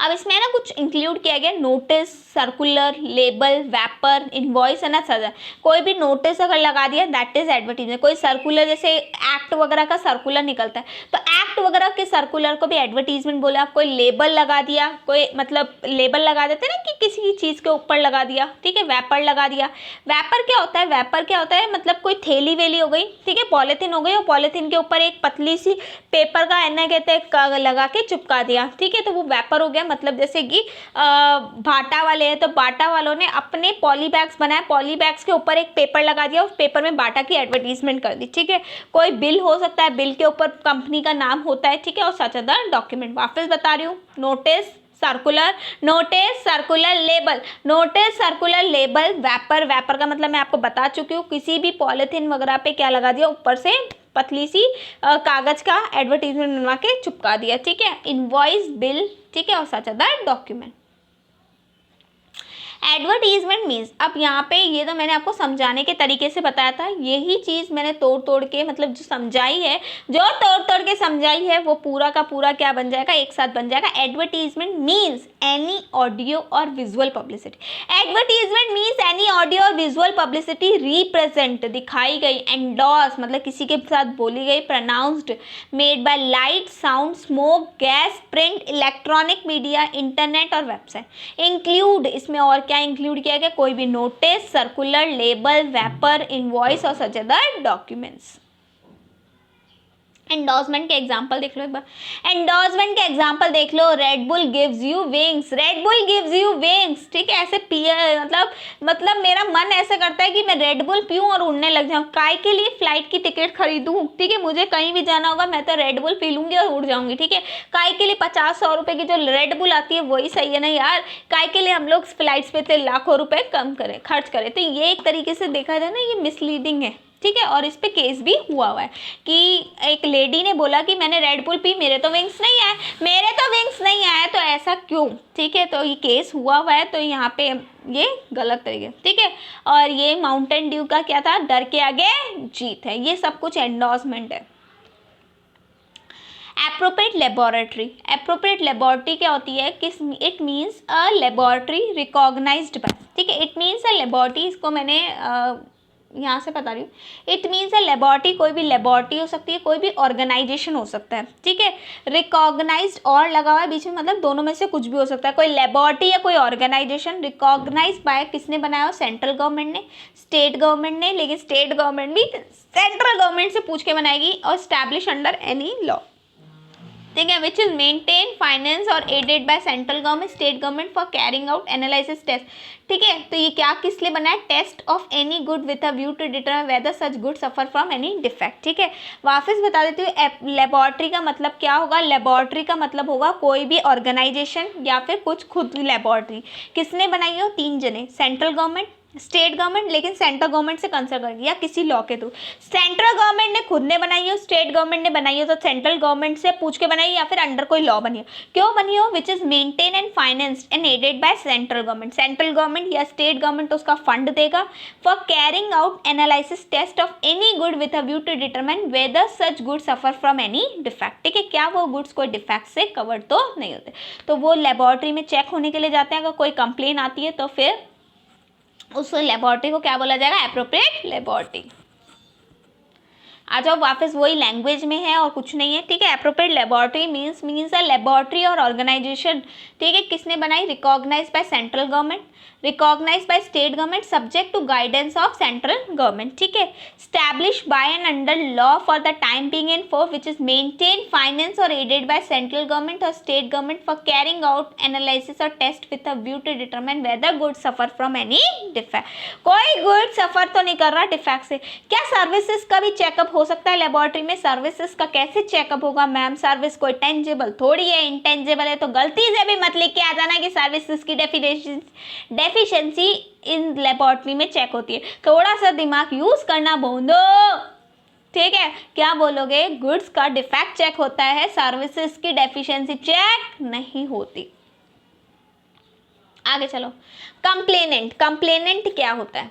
अब इसमें ना कुछ इंक्लूड किया गया, notice, circular, label, vapour, invoice है ना सर। कोई भी नोटिस अगर लगा दिया दैट इज एडवर्टीजमेंट। कोई सर्कुलर, जैसे एक्ट वगैरह का सर्कुलर निकलता है तो एक्ट वगैरह के सर्कुलर को भी एडवर्टीजमेंट बोला। कोई लेबल लगा दिया, कोई मतलब लेबल लगा देते हैं ना कि किसी चीज़ के ऊपर लगा दिया। ठीक है, वैपर लगा दिया। वैपर क्या होता है? वैपर क्या होता है मतलब कोई थैली वेली हो गई, ठीक है, पॉलीथीन हो गई और पॉलीथीन के ऊपर एक पतली सी पेपर का एना कहते हैं लगा के चिपका दिया। ठीक है, तो वो वैपर हो गया। मतलब जैसे कि बाटा वाले हैं तो बाटा वालों ने अपने पॉली बैग्स बनाए, पॉली बैग्स के ऊपर एक पेपर लगा दिया, उस पेपर में बाटा की एडवर्टीजमेंट कर दी। ठीक है, कोई बिल हो सकता है, बिल के ऊपर कंपनी का नाम होता है। ठीक है, और सच अदर डॉक्यूमेंट। वापस बता रही हूँ, notice, circular, notice, circular, label, notice, circular, label, vapour. Vapour का मतलब मैं आपको बता चुकी हूँ, किसी भी पॉलिथीन वगैरह पे क्या लगा दिया, ऊपर से पतली सी कागज का एडवर्टीजमेंट बनवा के चिपका दिया। ठीक है, इनवॉइस, बिल, ठीक है, और such other document. Advertisement means, अब यहाँ पे ये तो मैंने आपको समझाने के तरीके से बताया था, यही चीज़ मैंने तोड़ तोड़ के मतलब जो समझाई है, जो तोड़ तोड़ के समझाई है वो पूरा का पूरा क्या बन जाएगा, एक साथ बन जाएगा। एडवर्टीजमेंट मीन्स एनी ऑडियो और visual publicity. Advertisement means any audio और विजुअल पब्लिसिटी रिप्रेजेंट, दिखाई गई, एंडोर्स मतलब किसी के साथ बोली गई, pronounced, made by light, sound, smoke, gas, print, electronic media, internet और वेबसाइट। इंक्लूड, इसमें और क्या इंक्लूड किया गया? कोई भी notice, circular, label, vapour, invoice और सच अदर डॉक्यूमेंट्स। एंडोर्समेंट के एग्जांपल देख लो एक बार। एंडोर्समेंट के एग्जांपल देख लो, red bull gives you wings, red bull gives you wings. ठीक है, ऐसे पिए मतलब मेरा मन ऐसे करता है कि मैं रेड बुल पीऊँ और उड़ने लग जाऊँ। काय के लिए फ्लाइट की टिकट खरीदूँ? ठीक है, मुझे कहीं भी जाना होगा मैं तो रेड बुल पी लूँगी और उड़ जाऊँगी। ठीक है, काय के लिए 50-100 रुपये की जो रेड बुल आती है वही सही है ना यार। काय के लिए हम लोग फ्लाइट्स पे लाखों रुपए कम करें, खर्च करें। तो ये एक तरीके से देखा जाए ना, ये मिसलीडिंग है। ठीक है, और इस पे केस भी हुआ है कि एक लेडी ने बोला कि मैंने रेड बुल पी, मेरे तो विंग्स नहीं आए, मेरे तो विंग्स नहीं आए, तो ऐसा क्यों? ठीक है, तो ये केस हुआ है, तो यहाँ पे ये गलत तरीके। ठीक है, और ये माउंटेन ड्यू का क्या था? डर के आगे जीत है। ये सब कुछ एंडोर्समेंट है। एप्रोप्रिएट लेबोरेटरी, एप्रोप्रिएट लेबोरेटरी क्या होती है? किस, it means a laboratory recognised by. ठीक है, इट मीन्स अ लेबोरेटरी, इसको मैंने यहाँ से बता रही हूँ। इट मीन्स अ लेबोरेटरी, कोई भी लेबोरेटरी हो सकती है, कोई भी ऑर्गेनाइजेशन हो सकता है। ठीक है, रिकॉग्नाइज्ड और लगा हुआ है बीच में, मतलब दोनों में से कुछ भी हो सकता है। कोई लेबोरेटरी या कोई ऑर्गेनाइजेशन रिकॉग्नाइज्ड बाय, किसने बनाया हो? सेंट्रल गवर्नमेंट ने, स्टेट गवर्नमेंट ने, लेकिन स्टेट गवर्नमेंट भी सेंट्रल गवर्नमेंट से पूछ के बनाएगी, और स्टैब्लिश अंडर एनी लॉ। ठीक है, विच इज मेंटेन, फाइनेंस और aided by central government, state government for carrying out analysis test. ठीक है, तो ये क्या किस लिए बना है? Test of any good with a view to determine whether such good suffer from any defect. ठीक है, वापस बता देती हूँ, लेबोरेटरी का मतलब क्या होगा? लेबोरेटरी का मतलब होगा कोई भी ऑर्गेनाइजेशन या फिर कुछ खुद लेबोरेटरी। किसने बनाई हो? 3 जने, सेंट्रल गवर्नमेंट, स्टेट गवर्नमेंट, लेकिन सेंट्रल गवर्नमेंट से कंसल्ट करेगी या किसी लॉ के थ्रू। सेंट्रल गवर्नमेंट ने खुद ने बनाई हो, स्टेट गवर्नमेंट ने बनाई हो, तो सेंट्रल गवर्नमेंट से पूछ के बनाई या फिर अंडर कोई लॉ बनी हो। क्यों बनी हो? Which is maintain and financed and aided by central government. Central government या स्टेट गवर्नमेंट उसका फंड देगा for carrying out analysis test of any good with a view to determine whether such good suffer from any defect. ठीक है, क्या वो goods कोई defect से covered तो नहीं होते, तो वो लेबोरेटरी में चेक होने के लिए जाते हैं। अगर कोई कंप्लेन आती है तो फिर उस लेबोरेटरी को क्या बोला जाएगा? Appropriate laboratory. आ जाओ वापस वही लैंग्वेज में है और कुछ नहीं है, ठीक है। Appropriate laboratory means a laboratory और ऑर्गेनाइजेशन, ठीक है, किसने बनाई, recognise by central government, recognise by state government, subject to guidance of central government, ठीक है। Establish by and under law for the time being in force which is maintain finance और aided by central government और state government for carrying out analysis और test with a view to determine whether good suffer from any defect. कोई good सफर तो नहीं कर रहा defect से। क्या सर्विसेज का भी चेकअप हो सकता है लेबोरेटरी में? सर्विसेज का कैसे चेकअप होगा मैम? सर्विस कोई टेंजिबल थोड़ी है, इंटेंजिबल है, तो गलती से भी मत लिख के आ जाना कि सर्विसेज की डेफिशिएंसी इन लेबोरेटरी में चेक होती है। थोड़ा सा दिमाग यूज करना बोलो, ठीक है। क्या बोलोगे? गुड्स का डिफेक्ट चेक होता है, सर्विसेज की डेफिशिएंसी चेक नहीं होती। आगे चलो। कंप्लेनेंट, कंप्लेनेंट क्या होता है?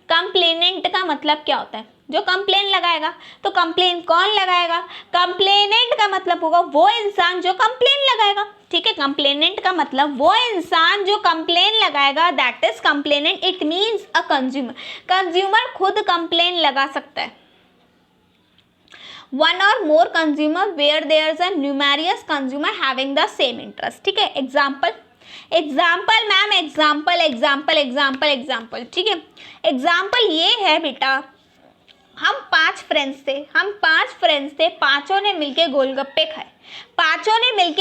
कंप्लेनेंट का मतलब क्या होता है? जो कंप्लेन लगाएगा। तो कंप्लेन कौन लगाएगा? कंप्लेनेंट का मतलब होगा वो इंसान जो कंप्लेन लगाएगा, ठीक है। कंप्लेनेंट का मतलब वो इंसान जो कंप्लेन लगाएगा, that is complainant. It means a consumer. Consumer खुद कंप्लेन लगा सकता है। वन और more consumer where there is a numerous consumer having the same interest, ठीक है। एग्जाम्पल मैम, एग्जाम्पल, ठीक है। एग्जाम्पल ये है बेटा, हम पांच फ्रेंड्स थे, पांचों ने मिलके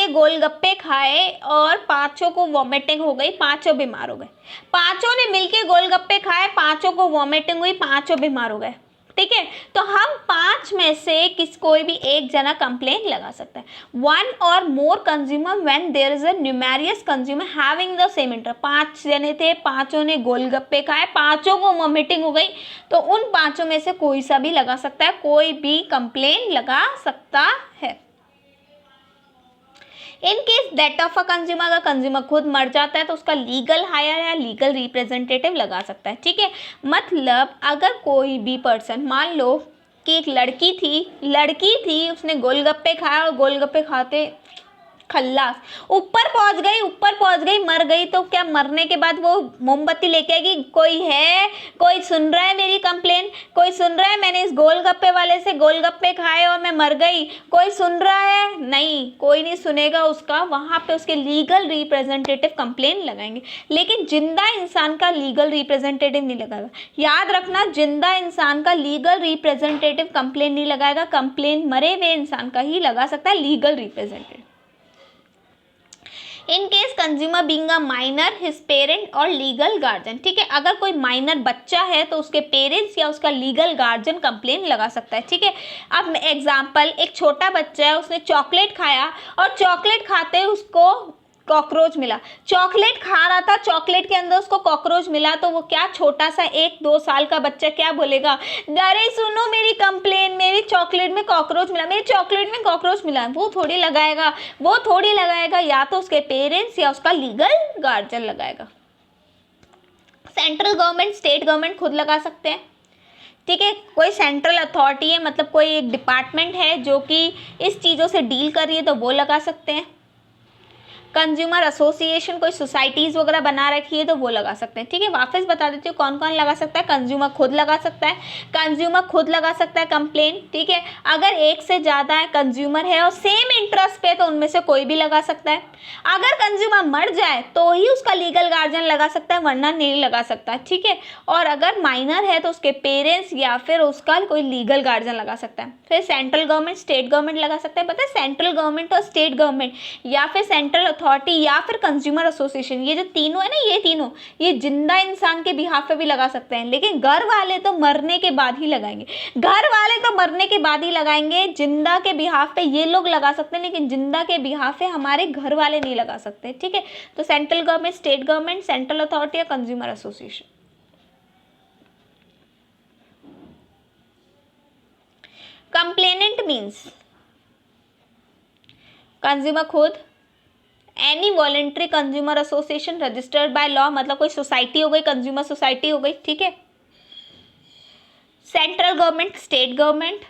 गोलगप्पे खाए और पांचों को वॉमिटिंग हो गई, पांचों बीमार हो गए। पांचों ने मिलके गोलगप्पे खाए, पांचों को वॉमिटिंग हुई, पांचों बीमार हो गए, ठीक है। तो हम पांच में से कोई भी एक जना कंप्लेन लगा सकता है। वन और more consumer when there is a numerous consumer having the same interest. पांच जने थे, पांचों ने गोलगप्पे खाए, पांचों को वॉमिटिंग हो गई, तो उन पांचों में से कोई सा भी लगा सकता है, कोई भी कंप्लेन लगा सकता है। इन case death of a consumer, अगर कंज्यूमर खुद मर जाता है तो उसका लीगल हायर या लीगल रिप्रेजेंटेटिव लगा सकता है, ठीक है। मतलब अगर कोई भी पर्सन, मान लो कि एक लड़की थी, उसने गोलगप्पे खाया और गोलगप्पे खाते खल्लास, ऊपर पहुंच गई, मर गई, तो क्या मरने के बाद वो मोमबत्ती लेके आएगी? कोई सुन रहा है मेरी कंप्लेन? कोई सुन रहा है मैंने इस गोलगप्पे वाले से गोलगप्पे खाए और मैं मर गई? कोई सुन रहा है? नहीं, कोई नहीं सुनेगा उसका। वहां पे उसके लीगल रिप्रेजेंटेटिव कंप्लेन लगाएंगे, लेकिन जिंदा इंसान का लीगल रिप्रेजेंटेटिव नहीं लगाएगा। याद रखना, जिंदा इंसान का लीगल रिप्रेजेंटेटिव कंप्लेन नहीं लगाएगा, कंप्लेन मरे हुए इंसान का ही लगा सकता है legal representative. In case consumer being a minor, his parent और लीगल गार्जियन, ठीक है। अगर कोई माइनर बच्चा है तो उसके पेरेंट्स या उसका लीगल गार्जियन कंप्लेन लगा सकता है, ठीक है। अब एग्जांपल, एक छोटा बच्चा है, उसने चॉकलेट खाया और चॉकलेट खाते उसको कॉकरोच मिला। चॉकलेट खा रहा था, चॉकलेट के अंदर उसको कॉकरोच मिला, तो वो क्या, छोटा सा 1-2 साल का बच्चा क्या बोलेगा? अरे सुनो मेरी कंप्लेन, मेरी चॉकलेट में कॉकरोच मिला, वो थोड़ी लगाएगा, या तो उसके पेरेंट्स या उसका लीगल गार्जियन लगाएगा। सेंट्रल गवर्नमेंट, स्टेट गवर्नमेंट खुद लगा सकते हैं, ठीक है। कोई सेंट्रल अथॉरिटी है, मतलब कोई एक डिपार्टमेंट है जो कि इस चीज़ों से डील कर रही है, तो वो लगा सकते हैं। कंज्यूमर एसोसिएशन, कोई सोसाइटीज़ वगैरह बना रखी है तो वो लगा सकते हैं, ठीक है। वापस बता देती हूँ कौन कौन लगा सकता है। कंज्यूमर खुद लगा सकता है कंप्लेन, ठीक है। अगर एक से ज़्यादा कंज्यूमर है और सेम इंटरेस्ट पे, तो उनमें से कोई भी लगा सकता है। अगर कंज्यूमर मर जाए तो ही उसका लीगल गार्जियन लगा सकता है, वरना नहीं लगा सकता, ठीक है। और अगर माइनर है तो उसके पेरेंट्स या फिर उसका कोई लीगल गार्जियन लगा सकता है। फिर सेंट्रल गवर्नमेंट, स्टेट गवर्नमेंट लगा सकता है। पता है, सेंट्रल गवर्नमेंट और स्टेट गवर्नमेंट या फिर सेंट्रल अथॉरिटी या फिर कंज्यूमर एसोसिएशन, ये जो तीनों है ना, ये जिंदा इंसान के बिहाफ पे भी लगा सकते हैं, लेकिन घर वाले तो मरने के बाद ही लगाएंगे। जिंदा के बिहाफ पे ये लोग लगा सकते हैं, लेकिन जिंदा के बिहाफ पे हमारे घर वाले नहीं लगा सकते, ठीक है। तो central government, state government, central authority या consumer association. Complainant means consumer खुद, any voluntary consumer association registered by law, मतलब कोई सोसाइटी हो गई, कंज्यूमर सोसाइटी हो गई, ठीक है। Central government, state government,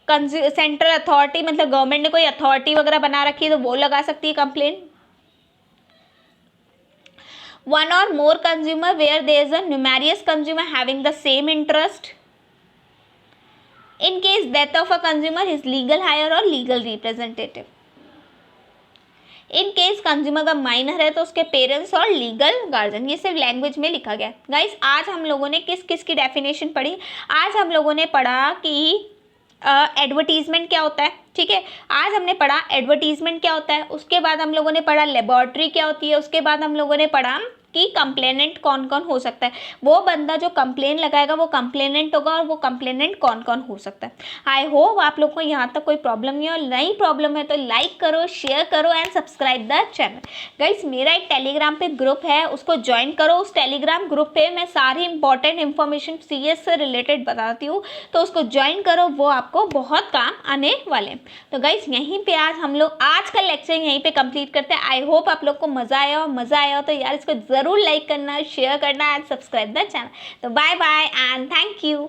central authority, मतलब गवर्नमेंट ने कोई अथॉरिटी वगैरह बना रखी है तो वो लगा सकती है कंप्लेन। वन और more consumer where there is a numerous consumer having the same interest, in case death of a consumer his legal heir और legal representative. In case consumer का माइनर है तो उसके पेरेंट्स और लीगल गार्जियन। ये सिर्फ language में लिखा गया। गाइस आज हम लोगों ने किस किस की डेफिनेशन पढ़ी? आज हम लोगों ने पढ़ा कि एडवर्टीजमेंट क्या होता है, ठीक है। आज हमने पढ़ा एडवर्टीजमेंट क्या होता है, उसके बाद हम लोगों ने पढ़ा लेबोरेटरी क्या होती है, उसके बाद हम लोगों ने पढ़ा कि कंप्लेनेंट कौन कौन हो सकता है। वो बंदा जो कंप्लेन लगाएगा वो कंप्लेनेंट होगा, और वो कंप्लेनेंट कौन कौन हो सकता है। आई होप आप लोग को यहाँ तक कोई प्रॉब्लम नहीं है, और नई प्रॉब्लम है तो लाइक करो, शेयर करो and subscribe the channel. Guys मेरा एक टेलीग्राम पे ग्रुप है, उसको ज्वाइन करो। उस टेलीग्राम ग्रुप पे मैं सारी इंपॉर्टेंट इन्फॉर्मेशन CS से रिलेटेड बताती हूँ, तो उसको ज्वाइन करो, वो आपको बहुत काम आने वाले हैं। तो गाइस यहीं पे आज का लेक्चर यहीं पे कंप्लीट करते हैं। आई होप आप लोग को मज़ा आया हो तो यार इसको ज़रूर लाइक करना, शेयर करना एंड सब्सक्राइब द चैनल। तो bye bye and thank you.